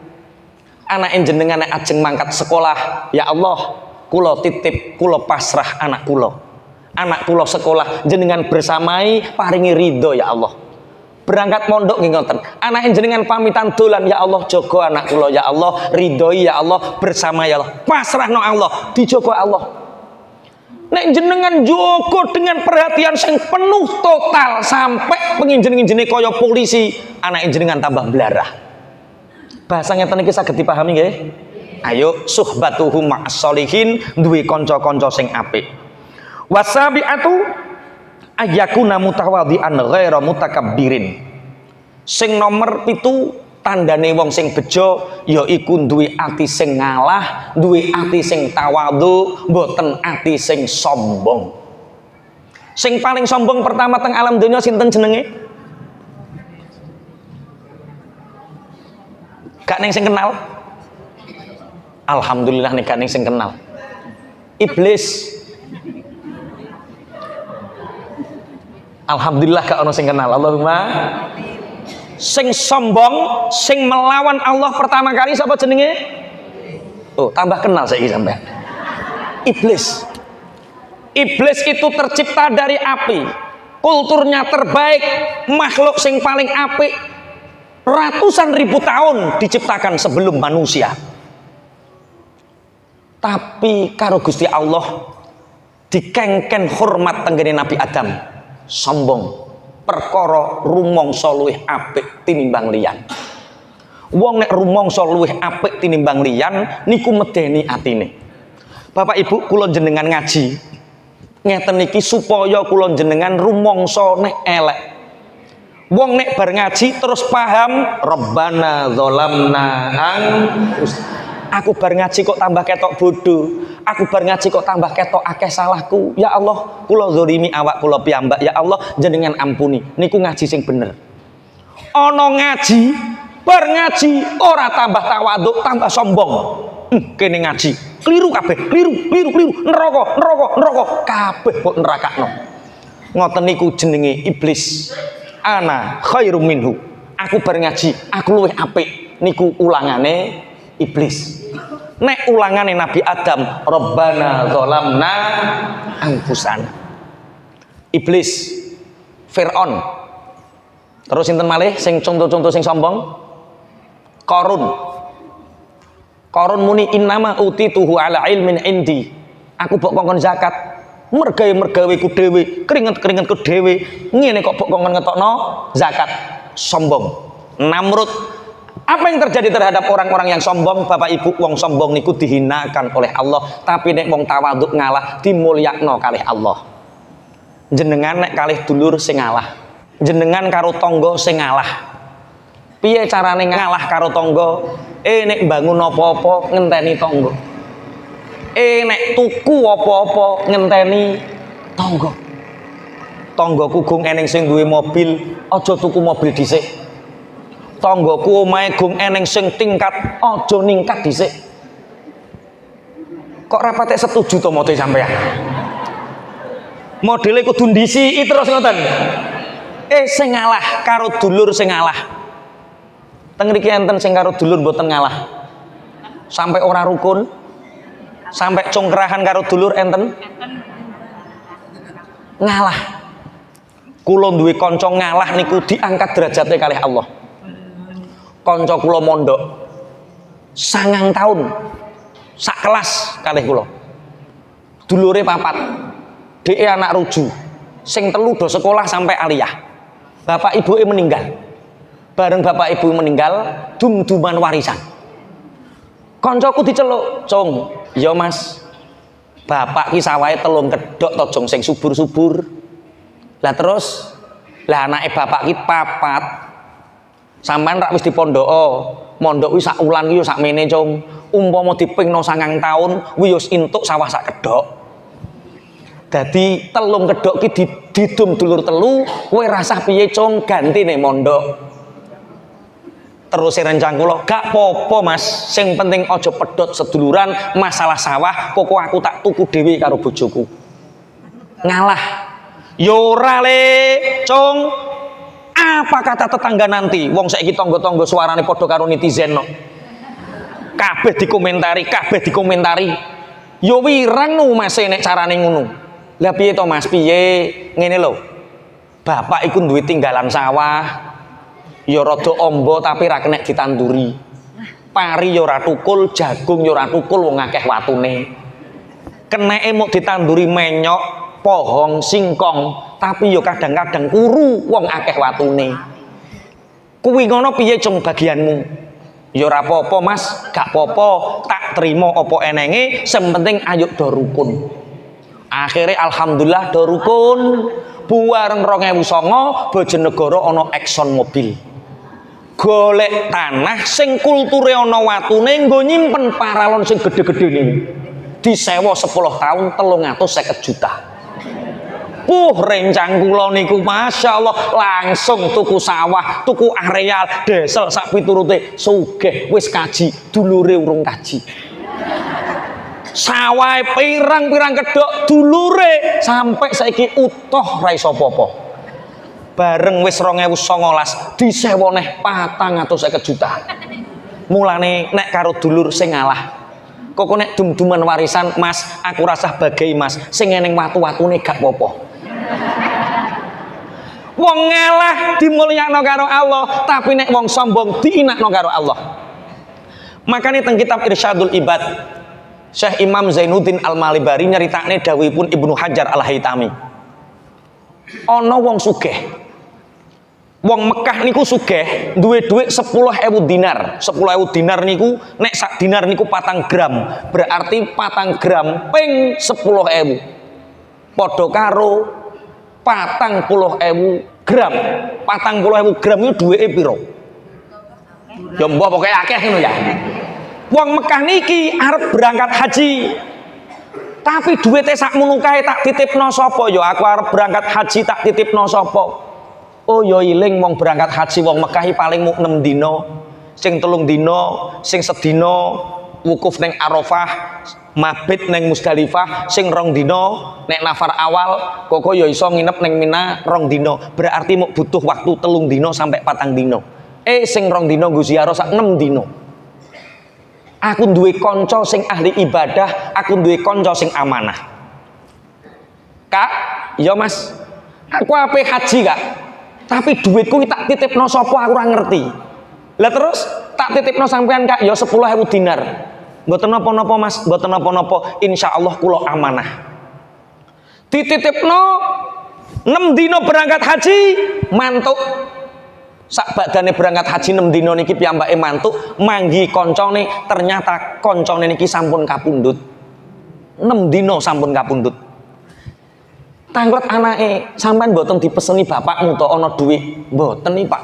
Anak jenengan nek ajeng mangkat sekolah, ya Allah, kula titip, kula pasrah anak kula. Anak kula sekolah jenengan bersamai paringi ridho ya Allah. Berangkat mondok nggih ngoten. Anak jenengan pamitan dolan ya Allah, jaga anak kula ya Allah, ridhoi ya Allah, bersama ya Allah. Pasrahno Allah, dijaga Allah. Nek jenengan jogo dengan perhatian sing penuh total sampai penginjen-injene kaya polisi, anak jenengan tambah blarah. Bahasa ngeten iki saged dipahami nggih? Ayo suhbatuhum ma'as sholihin, duwe kanca-kanca sing apik. Wasabi'atu ayyakuna mutawadhi'an ghaira mutakabbirin. Sing nomor 7 tandane wong sing bejo yaiku duwe ati sing ngalah, duwe ati sing tawadhu, mboten ati sing sombong. Sing paling sombong pertama teng alam donya sinten jenenge? Gak neng sing kenal? Alhamdulillah nih gak neng sing kenal. Iblis. Alhamdulillah gak ono sing kenal. Allahumma. Sing sombong, sing melawan Allah pertama kali siapa jenenge? Oh, tambah kenal saiki sampean. Iblis. Iblis itu tercipta dari api. Kulturnya terbaik, makhluk sing paling apik. Ratusan ribu tahun diciptakan sebelum manusia. Tapi karo Gusti Allah dikengken hormat tenggene Nabi Adam. Sombong. Perkara rumangsa luwih apik tinimbang liyan. Wong nek rumangsa luwih apik tinimbang liyan niku medeni atine. Bapak Ibu kula jenengan ngaji ngeten niki supaya kula jenengan rumangsa nek elek. Wong nek bar ngaji terus paham Rabbana dzalamna aku bar ngaji kok tambah ketok bodoh. Aku bar ngaji kok tambah ketok akeh salahku. Ya Allah, kula zalimi awak kula piyambak. Ya Allah, jenengan ampuni. Niku ngaji sing bener. Ana ngaji, bar ngaji ora tambah tawaduk, tambah sombong. Kene ngaji, kliru kabeh, kliru. Neraka kabeh kok nerakakno. Ngoten niku jenenge iblis. Ana khairum minhu. Aku bar ngaji, aku luwih apik. Niku ulangane iblis. Nek ulangane Nabi Adam, Rabbana dzalamna anfusana. Iblis, Fir'aun. Terus sinten malih sing contoh-contoh sing sombong? Qarun. Qarun muni innama utituhu ala ilmin indi. Aku mbok kongkon zakat. Mergawe ku dhewe, keringet-keringetku dhewe. Ngene kok mbok kongkon ngetokno zakat. Sombong. Namrud. Apa yang terjadi terhadap orang-orang yang sombong? Bapak Ibu, wong sombong niku dihinakan oleh Allah, tapi nek wong tawaduk ngalah dimulyakno kalih Allah. Jenengan nek kalih dulur sing ngalah, jenengan karo tangga sing ngalah. Piye carane ngalah karo tangga? Nek bangun apa-apa ngenteni tangga. Nek tuku apa-apa ngenteni tangga. Tanggaku gong eneng sing duwe mobil, aja tuku mobil dhisik. Tanggaku omahe gong eneng sing tingkat, aja ningkat dhisik. Kok rapate setuju to mote sampean? Modele kudu ndisiki terus ngoten. Sing ngalah karo dulur sing ngalah. Teng mriki enten sing karo dulur mboten ngalah. Sampai ora rukun. Sampai congkrahan karo dulur enten. Ngalah. Kula duwe kanca ngalah niku diangkat derajate kalih Allah. Kanca kula mondok 9 tahun sak kelas kalih kula. Dulure 4. Dheke anak ruju. Sing 3 do sekolah sampai aliyah. Bapak ibuke meninggal. Bareng bapak ibu meninggal, dum-duman warisan. Kancaku diceluk, "Cung, ya Mas. Bapak ki sawahe 3 kedhok to, Jong, sing subur-subur." Lah terus, lah anake bapak ki 4. Sampeyan rak wis dipondhoko, mondok wis sak wulan ki yo sakmene, Cung. Umpama dipingno 9 taun, kuwi yo entuk sawah sak kedhok. Dadi 3 kedhok ki didum dulur 3, kowe rasah piye, Cung, gantine mondok. Terus rencang kula, gak popo Mas, sing penting aja pedhot seduluran, masalah sawah koko aku tak tuku dhewe karo bojoku. Ngalah. Yo ora le, Cung. Apa kata tetangga nanti? Wong saiki tangga-tangga suarane padha karo netizen no. Kabeh dikomentari. Yo wirang nu Mas nek carane ngono. Lah piye to Mas? Piye? Ngene lho. Bapak iku duwe tinggalan sawah. Ya rada amba tapi ra kenek ditanduri. Pari ya ora tukul, jagung ya ora tukul wong akeh watune. Keneke muk ditanduri menyok, pohong, singkong, tapi ya kadang-kadang kuru wong akeh watune. Kuwi ngono piye Cung bagianmu? Ya ora apa-apa Mas, gak apa-apa, tak trimo apa enenge, sing penting ayo do rukun. Akhire alhamdulillah do rukun. Buwareng 2009 Bojonegoro ana Exxon Mobil. Golek tanah sing kulture ana watune nggo nyimpen paralon sing gede-gedene. Disewa 10 tahun 350 juta. Rencang kula niku masyaallah langsung tuku sawah, tuku areal, desel sak piturute, sugih wis kaji, dulure urung kaji. Sawah pirang-pirang kedok dulure sampai saiki utuh ra iso apa-apa. Bareng wis 2019 disewa neh 450 juta. Mulane nek karo dulur sing ngalah. Kok nek dum-duman warisan Mas, aku rasah bagai Mas, sing eneng watu-watune gak apa-apa. Wong ngalah dimulyakno karo Allah, tapi nek wong sombong diinakno karo Allah. Makane teng kitab Irsyadul Ibad Syekh Imam Zainuddin Al-Malibari nyeritakne dawuhipun Ibnu Hajar Al-Haytami. Ana wong sugih. Wong Mekah niku sugih, duwe dhuwit 10.000 dinar. 10.000 dinar niku nek sak dinar niku 4 gram. Berarti 4 gram ping 10.000. Padha karo 40.000 gram. 40.000 gram itu duwike piro? Ya mbah pokoke akeh ngono ya. Wong Mekah niki arep berangkat haji. Tapi duwite sakmono kae tak titipno sapa ya? Aku arep berangkat haji tak titipno sapa? Oh ya iling wong berangkat haji wong Mekah paling mung 6 dina. Sing 3 dina, sing sedina wukuf ning Arafah, mabit ning Musdalifah, sing 2 dina nek nafar awal koko ya iso nginep ning Mina 2 dina. Berarti mung butuh waktu 3 dina sampai 4 dina. Sing 2 dina nggo ziarah sak 6 dina. Aku duwe kanca sing ahli ibadah, aku duwe kanca sing amanah. Kak, ya Mas. Aku ape haji, Kak. Tapi duitku tak titipno sapa aku ora ngerti. Lah terus tak titipno sampean Kak ya 10.000 dinar. Mboten napa-napa Mas, mboten napa-napa. Insyaallah kula amanah. Dititipno 6 dina berangkat haji, mantuk. Sak badane berangkat haji 6 dina niki piyambake mantuk, manggi koncone, ternyata koncone niki sampun kapundhut. 6 dina sampun kapundhut. Tanglet anake, sampean mboten dipeseni bapakmu to ana dhuwit? Mboten nih Pak.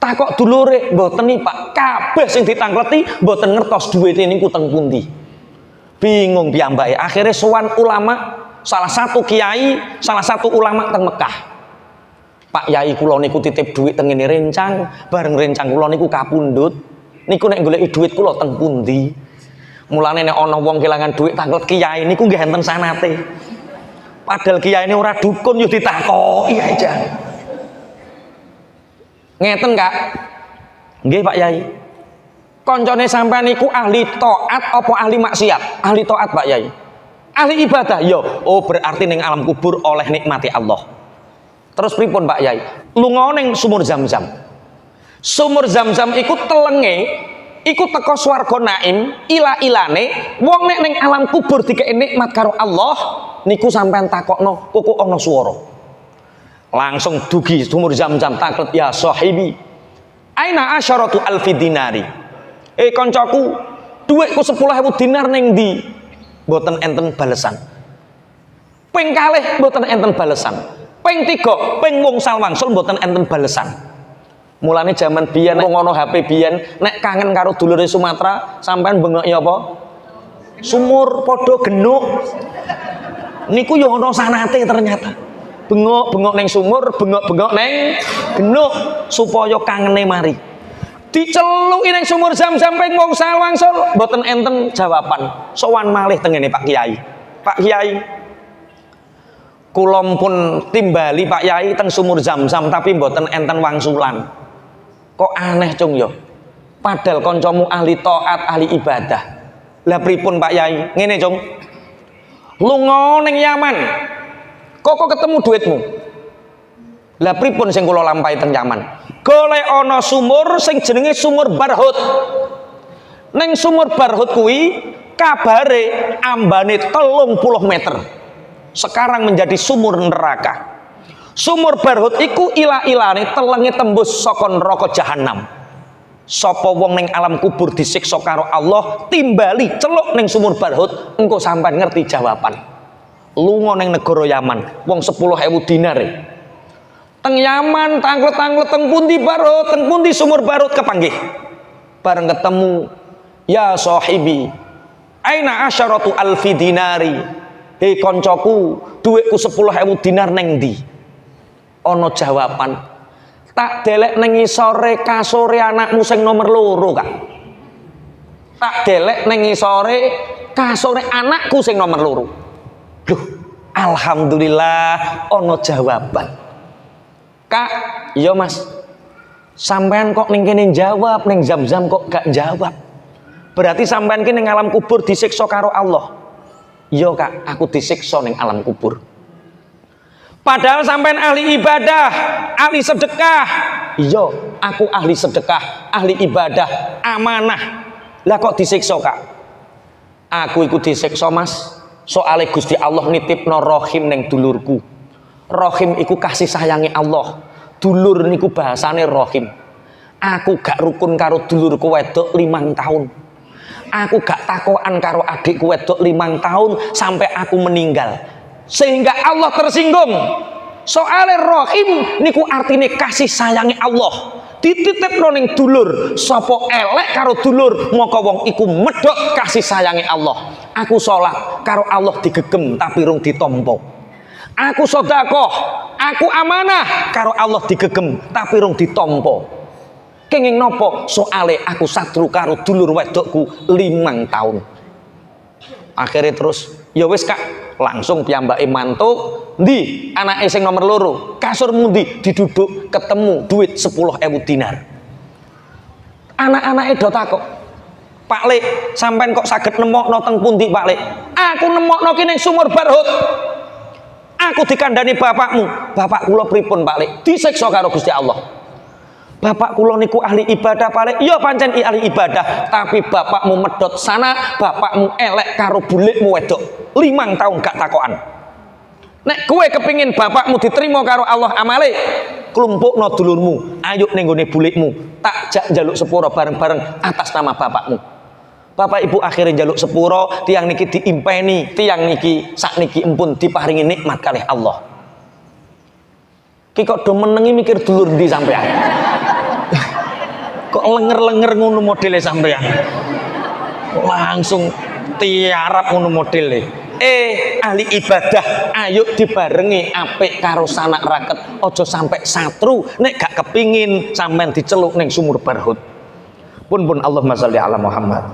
Takok dulure, mboten nih Pak. Kabeh sing ditangkleti mboten ngertos dhuwite niku teng pundi. Bingung piyambake. Akhire sowan ulama, salah satu kiai, salah satu ulama teng Mekah. Pak Yai kula niku titip dhuwit teng ngene rencang, bareng rencang kula niku kapundhut. Niku nek goleki dhuwit kula teng pundi? Mulane nek ana wong kelangan dhuwit tanglet kiai niku nggih enten sanate. Padahal kiai ini ora dukun yo ditakoki aja. Ngeten Kak. Nggih Pak Yai. Koncone sampean niku ahli taat apa ahli maksiat? Ahli taat Pak Yai. Ahli ibadah yo. Oh berarti ning alam kubur oleh nikmati Allah. Terus pripun Pak Yai? Lunga ning sumur Zam-Zam. Sumur Zam-Zam iku telenge iku teko swarga naim, ila-ilane wong nek ning alam kubur dikek nikmat karo Allah, niku sampean takokno, kok ana swara. Langsung dugi sumur Zam-Zam taklet ya sahibi. Aina asyaratu alfi dinari. Koncoku, dhuwitku 10.000 dinar ning ndi? Mboten enten balesan. Ping kalih mboten enten balesan. Ping 3, ping wungsal wangsul mboten enten balesan. Mulane jaman biyen wong ana HP biyen nek kangen karo dulure Sumatera sampean bengoki apa? Sumur padha genuk. Niku ya ana sanate ternyata. Bengok-bengok ning sumur, bengok-bengok ning genuk supaya kangene mari. Diceluki ning sumur Zam-Zam ping wong wangsul mboten enten jawaban. Sowan malih tengene Pak Kiai. Pak Kiai, kula pun timbali Pak Kiai teng sumur Zam-Zam tapi mboten enten wangsulan. Kok aneh cung yo. Padahal kancamu ahli taat, ahli ibadah. Lah pripun Pak Kiai? Ngene cung. Lunga ning Yaman. Kok ketemu duitmu? Lah pripun sing kula lampahi teng Yaman? Golek ana sumur sing jenenge sumur Barhut. Ning sumur Barhut kuwi kabare ambane 30 meter. Sekarang menjadi sumur neraka. Sumur Barhut iku ilah-ilane telenge tembus saka neraka jahanam. Sapa wong ning alam kubur disiksa karo Allah, timbali celuk ning sumur Barhut, engko sampean ngerti jawaban. Lunga ning negara Yaman, wong 10.000 dinar. Teng Yaman tanglet-tanglet teng pundi Barhut, teng pundi sumur Barhut kepanggih. Bareng ketemu, ya sahibi, aina asyaratu alfi dinari. Hei koncoku, duitku 10.000 dinar neng ndi? Ono jawaban. Tak delek neng isore kasore anakmu sing nomor loro, Kak. Tak delek neng isore kasore anakku sing nomor loro. Duh, alhamdulillah ono jawaban. Kak, iya Mas. Sampean kok ning kene jawab, ning Zam-Zam kok gak jawab. Berarti sampean ki ning alam kubur disiksa karo Allah. Iya Kak, aku disiksa ning alam kubur. Padahal sampean ahli ibadah, ahli sedekah. Iya, aku ahli sedekah, ahli ibadah, amanah. Lah kok disiksa, Kak? Aku iku disiksa, Mas. Soale Gusti Allah nitipno rahim ning dulurku. Rahim iku kasih sayangi Allah. Dulur niku bahasane rahim. Aku gak rukun karo dulurku wedok 5 tahun. Aku gak takokan karo adikku wedok 5 tahun sampai aku meninggal. Sehingga Allah tersinggung. Soale rahim niku artine kasih sayangi Allah. Dititipno ning dulur, sapa elek karo dulur, maka wong iku medhot kasih sayangi Allah. Aku salat karo Allah digegem tapi rung ditampa. Aku sedekah, aku amanah karo Allah digegem tapi rung ditampa. Kenging napa? Soale aku satru karo dulur wedokku 5 tahun. Akhirnya terus, ya wis Kak, langsung piyambake mantuk, ndi anake sing nomor loro, kasur mundi diduduk ketemu duit 10.000 dinar. Anak-anake do takok, Pak Lek, sampean kok saged nemokno teng pundi Pak Lek? Aku nemokno ki ning sumur Barhut. Aku dikandani bapakmu. Bapak kula pripun Pak Lek? Disiksa karo Gusti Allah. Bapak kula niku ahli ibadah Pak Lek. Ya pancen ahli ibadah, tapi bapakmu medhot sana, bapakmu elek karo bulikmu wedok. 5 tahun gak takokan. Nek kowe kepingin bapakmu diterima karo Allah amale, klumpukno dulurmu, ayo ning gone bulikmu, tak jak njaluk sepuro bareng-bareng atas nama bapakmu. Bapak Ibu akhirnya njaluk sepuro, tiang niki diimpeni, tiang niki sakniki empun diparingi nikmat kalih Allah. Ki kok do menengi mikir dulur ndi sampean? Kok lenger-lenger ngono modele sampean? Langsung tiarap ngono modele. Ahli ibadah, ayo dibarengi apik karo sanak raket, aja sampai satru. Nek gak kepingin sampean diceluk ning sumur Barhut. Pun Allahumma sholli ala Muhammad.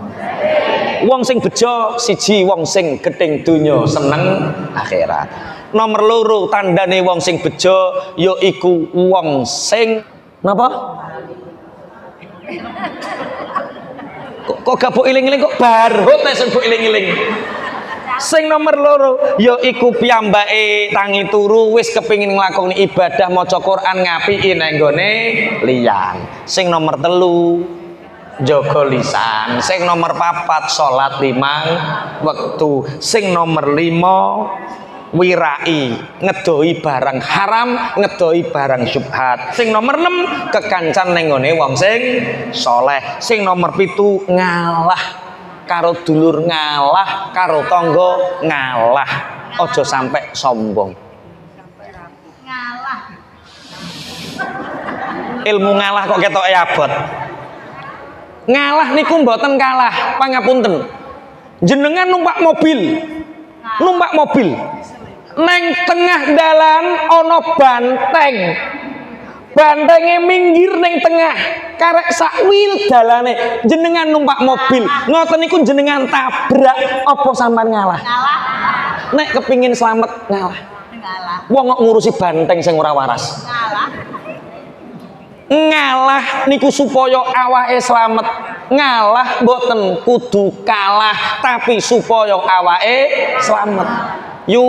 Wong sing bejo siji, wong sing gething donya seneng akhirat. Nomor loro tandane wong sing bejo yaiku wong sing napa? Kok gak mbok iling-iling kok Barhut sing mbok iling-iling. Sing nomor loro yaiku piyambake tangi turu wis kepingin nglakoni ibadah maca Quran ngapiki nang nggone liyan. Sing nomor 3 jaga lisan. Sing nomor 4 salat 5 wektu. Sing nomor 5 wirai, ngedoi barang haram, ngedoi barang syubhat. Sing nomor 6 kekancan ning ngone wong sing saleh. Sing nomor 7 ngalah karo dulur, ngalah karo tangga, ngalah. Aja sampai sombong. Ngalah. Ilmu ngalah kok ketoke abot. Ngalah niku mboten kalah, pangapunten. Jenengan numpak mobil. Numpak mobil. Neng tengah dalan ana banteng. Bantenge minggir ning tengah, karek sakwil dalane jenengan numpak mobil, ngoten niku jenengan tabrak, apa sampean ngalah? Ngalah. Nek kepingin selamat ngalah. Ngalah. Wong kok ngurusi banteng sing ora waras. Ngalah. Ngalah niku supaya awake slamet. Ngalah mboten kudu kalah, tapi supaya awake slamet. Yo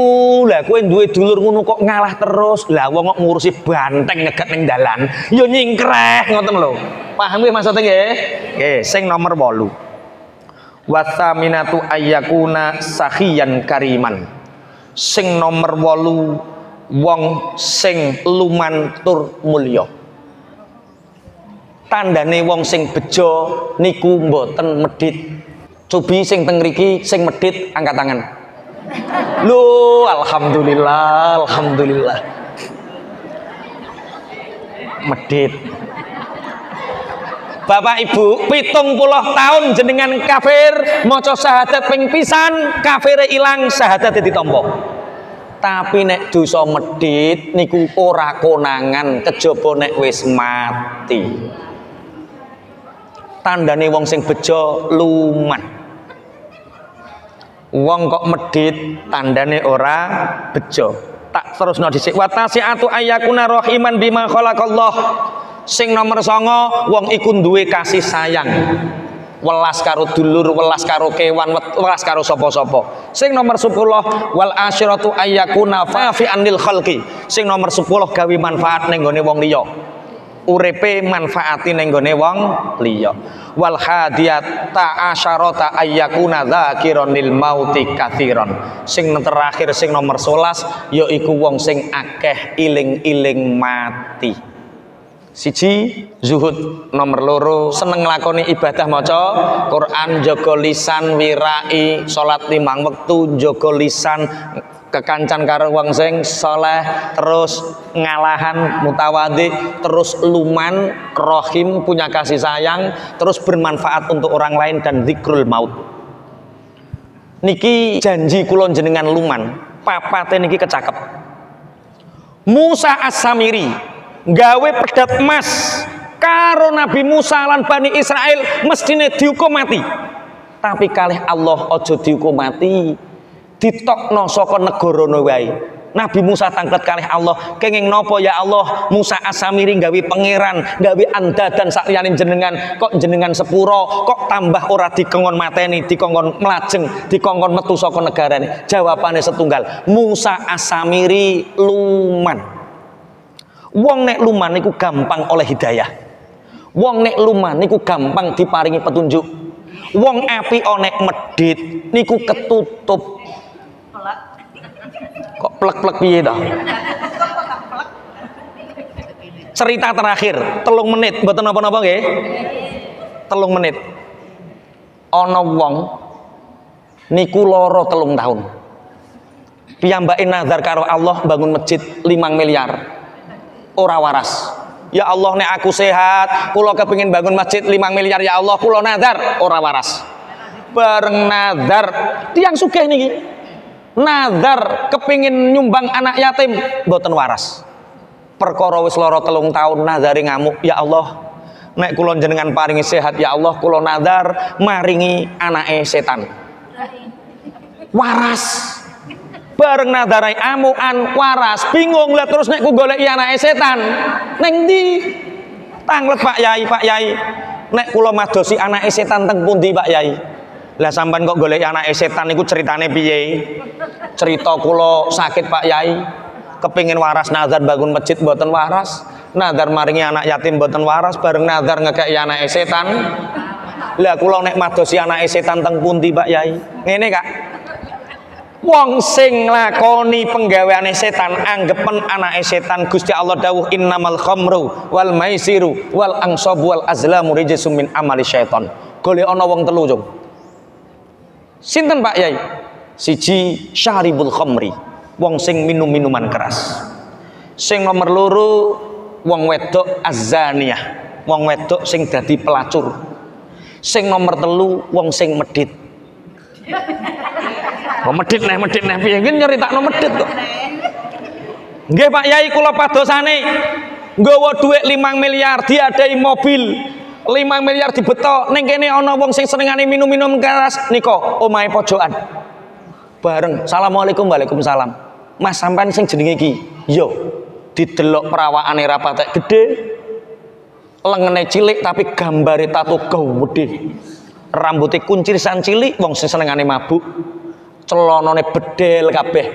lah kowe duwe dulur ngono kok ngalah terus. Lah wong kok ngurusi banteng nyegat ning dalan, yo nyingkreh ngoten lho. Paham nggih maksudnya nggih? Nggih, sing nomor 8. Wasaminatu ayyakuna sakhiyan kariman. Sing nomor 8 wong sing luman tur mulya. Tandane wong sing bejo niku mboten medhit. Cobi sing teng mriki sing medhit angkat tangan. Loh, alhamdulillah, alhamdulillah. Medhit. Bapak Ibu, 70 tahun jenengan kafir, maca syahadat ping pisan, kafire ilang, syahadat ditampa. Tapi nek dosa medhit niku ora konangan, kejaba nek wis mati. Tandane wong sing bejo luman. Wong kok medhit tandane ora bejo. Tak terusno dhisik. Wa tasiatu ayyakuna rahiman bima khalaqallah. Sing nomor 9 wong iku duwe kasih sayang. Welas karo dulur, welas karo kewan, welas karo sapa-sapa. Sing nomor 10 wal asyiratu ayyakuna fafi'an lil khalqi. Sing nomor 10 gawe manfaat ning gone wong liya. Uripe manfaati ning gone wong liya. Wal hadiyat ta'asyarata ayyakuna dzakiron lil mauti katsiron. Sing terakhir sing nomor 11 yaiku wong sing akeh iling-iling mati. Siji zuhud, nomor 2 seneng nglakoni ibadah maca Quran, jaga lisan, wirai salat 5 wektu, jaga lisan kekancan karo wong sing saleh, terus ngalahan mutawadhi, terus luman rohim punya kasih sayang, terus bermanfaat untuk orang lain dan zikrul maut. Niki janji kula jenengan luman, papate niki kecakep. Musa As-Samiri gawe pedat emas karo Nabi Musa lan Bani Israel mestine dihukum mati. Tapi kalih Allah aja dihukum mati. Ditokno saka negarane wae. Nabi Musa tanglet kalih Allah, kenging napa ya Allah? Musa As-Samiri gawe pangeran, gawe andadan sakliyane jenengan, kok jenengan sepuro, kok tambah ora dikongkon mateni, dikongkon mlajeng, dikongkon metu saka negarane. Jawabane setunggal, Musa As-Samiri luman. Wong nek luman niku gampang oleh hidayah. Wong nek luman niku gampang diparingi petunjuk. Wong apik nek medhit niku ketutup. Kok plek-plek piye dah? Cerita terakhir, 3 menit, mboten napa-napa nggih. 3 menit. Ana wong niku lara 3 tahun. Piyambake nazar karo Allah bangun masjid 5 miliar. Ora waras. Ya Allah nek aku sehat, kula kepengin bangun masjid 5 miliar ya Allah, kula nazar ora waras. Bareng nazar, tiyang sugih niki. Nazar kepingin nyumbang anak yatim mboten waras. Perkara wis lara 3 tahun nazare ngamuk, ya Allah nek kula jenengan paringi sehat ya Allah, kula nazar maringi anake setan. Waras. Bareng nadarai amukan waras, bingung lah terus nek ku goleki anake setan. Ning ndi? Tanglet Pak Yai, Pak Yai. Nek kula madosi anake setan teng pundi Pak Yai? Lah sampean kok goleki anake setan niku ceritane piye? Cerita kula sakit Pak Yai, kepingin waras nazar bangun masjid mboten waras, nazar maringi anak yatim mboten waras, bareng nazar ngekeki anake setan. Lah kula nek madosi anake setan teng pundi Pak Yai? Ngene Kak. Wong sing nglakoni penggaweane setan anggepen anake setan, Gusti Allah dawuh innamal khamru wal maisiru wal ansabu wal azlamu rijsum min amali syaiton. Golek ana wong 3 Jung. Sinten Pak Yai? Siji syaribul khamri, wong sing minum minuman keras. Sing nomor 2 wong wedok azaniyah, wong wedok sing dadi pelacur. Sing nomor 3 wong sing medhit. Oh medhit neh piye ngen nyeritakno medhit kok. Nggih Pak Yai kula padosane nggawa duit 5 miliar diadai mobil 5 miliar dibeto ning kene ana wong sing senengane minum-minum keras nika omahe pojokan bareng assalamualaikum waalaikumsalam mas sampean sing jenenge iki yo didelok perawakane ra patek gedhe lengene cilik tapi gambare tato gede rambutnya kuncirisan cilik wong sing senengane mabuk celanane bedel kabeh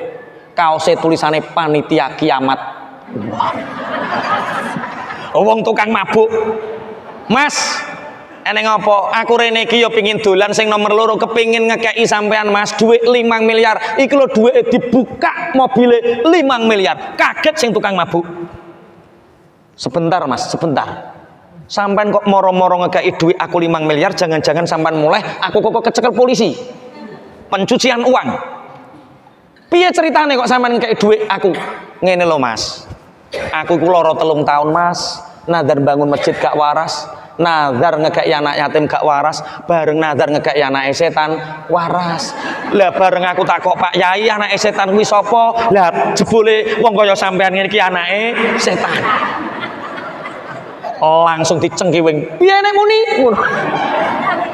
kaose tulisane panitia kiamat wong tukang mabuk mas eneng apa aku rene iki yo pengin dolan sing nomor loro kepingin ngekeki sampean mas duit 5 miliar iki lho duwike dibuka mobile 5 miliar kaget sing tukang mabuk sebentar mas sebentar sampean kok moro-moro ngekeki duit aku 5 miliar jangan-jangan sampean mulai aku kok kecekel polisi pencucian uang piye ceritane kok sampean ngekeki duit aku ngene lho mas aku ku lara 3 tahun mas nazar bangun masjid gak waras nazar ngekeki anak yatim gak waras bareng nazar ngekeki anak setan waras lah bareng aku takok Pak Yai anak setan kuwi sapa lah jebule wong kaya sampean ngene iki anake setan langsung dicengkiwing piye nek muni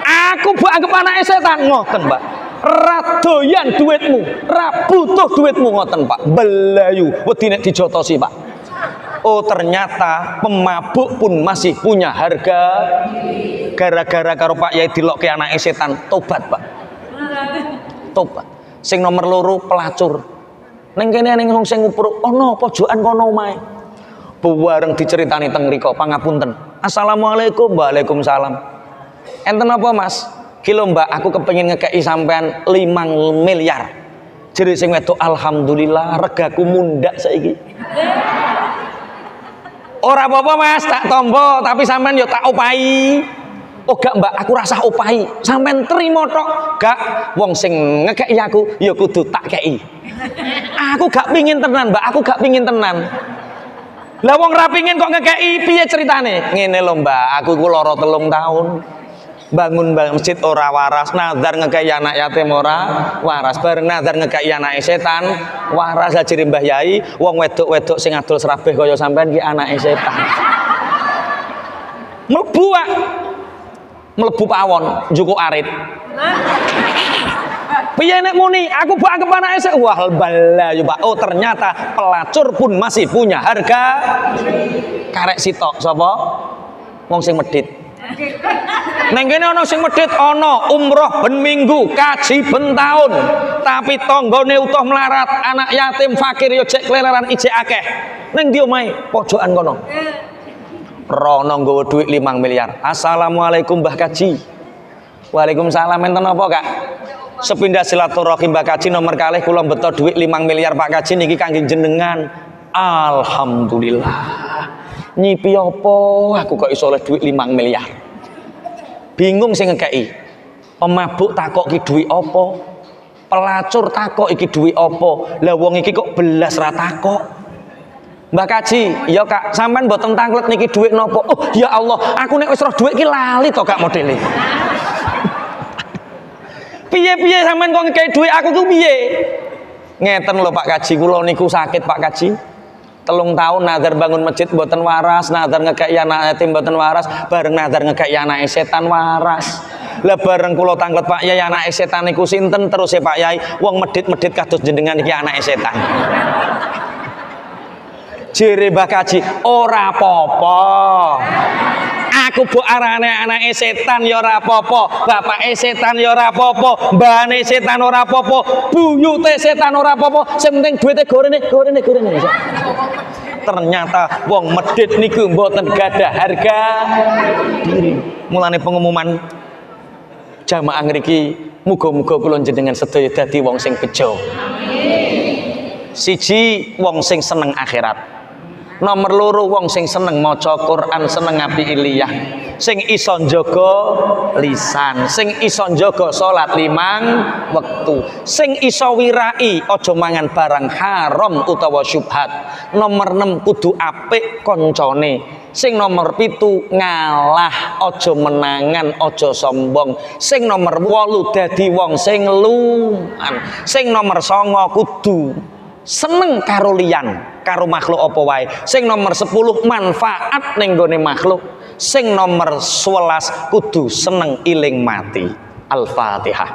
aku mbok anggap anake setan ngoten Pak ra doyan duitmu ra butuh duitmu ngoten Pak belayu wedi nek dijotosi Pak. Oh ternyata pemabuk pun masih punya harga gara-gara karo Pak Yai dilokke anake setan tobat Pak tobat sing nomor loro pelacur ning kene ning wong sing ngupruk ana pojokan kono omahe bareng diceritani teng mriko pangapunten assalamualaikum waalaikumsalam enten apa mas kilo mbak aku kepengin ngekeki sampean 5 miliar jere sing wedok alhamdulillah regaku mundak saiki ora apa-apa mas tak tombo tapi sampean yo tak opahi oh gak mbak aku rasa opahi sampean terima tok gak wong sing ngekeki aku yo kudu tak kei aku gak pingin tenan mbak aku gak pingin tenan lah wong ra pingin kok ngekeki piye ceritane ngene lho mbak aku ku lara 3 tahun bangun masjid ora waras nazar ngekeki anak yatim ora waras bareng nazar ngekeki anake setan waras ajire Mbah Yai wong wedok-wedok sing adol serabeh kaya sampean ki anake setan mlebu pawon njukuk arit piye nek muni aku mbok anggap anake setan wah bala yo Pak oh ternyata pelacur pun masih punya harga karek sitok sapa wong sing medhit neng kene ana sing medhit ana umroh ben minggu kaji ben taun tapi tanggane utuh melarat anak yatim fakir yo jek keleleran ijek akeh ning ndi omahe pojokan kono rono nggawa duit 5 miliar assalamualaikum Mbah Kaji waalaikumsalam enten apa Kak sepindah silaturahim Mbah Kaji nomor kalih kula beto duit 5 miliar Pak Kaji niki kangge jenengan alhamdulillah nyipi apa aku kok iso oleh duit 5 miliar bingung sing ngekeki pemabuk takok iki duit apa pelacur takok iki duit apa lah wong iki kok belas ra takok Mbak Kaji ya Kak sampean mboten tanglet niki duit napa oh ya Allah aku nek wis roh duit iki lali to Kak modele piye-piye sampean kok ngekeki duit aku ku piye ngeten lho Pak Kaji kula niku sakit Pak Kaji 3 tahun nazar bangun masjid mboten waras nazar ngekeki anak yatim mboten waras bareng nazar ngekeki anake setan waras lah bareng kula tanglet Pak Yai anake setan niku sinten terus Pak Yai wong medhit-medhit kados jenengan iki anake setan jere Mbah Kaji ora apa-apa aku mbok arane anake setan ya ora apa-apa bapake setan ya ora apa-apa mbane setan ora apa-apa buyute setan ora apa-apa sing penting duwite gorene ternyata wong medhit niku mboten gadah harga diri mulane pengumuman jamaah ngriki muga-muga kula jenengan sedaya dadi wong sing bejo siji wong sing seneng akhirat nomor loro wong sing seneng maca Quran seneng ngapi iliyah sing iso njaga lisan sing iso njaga salat 5 wektu sing iso wirai aja mangan barang haram utawa syubhat nomor 6 kudu apik kancane sing nomor 7 ngalah aja menangan aja sombong sing nomor 8 dadi wong sing luman sing nomor 9 kudu seneng karo liyan, karo makhluk apa wae. Sing nomor 10 manfaat ning gone makhluk. Sing nomor 11 kudu seneng iling mati. Al-Fatihah.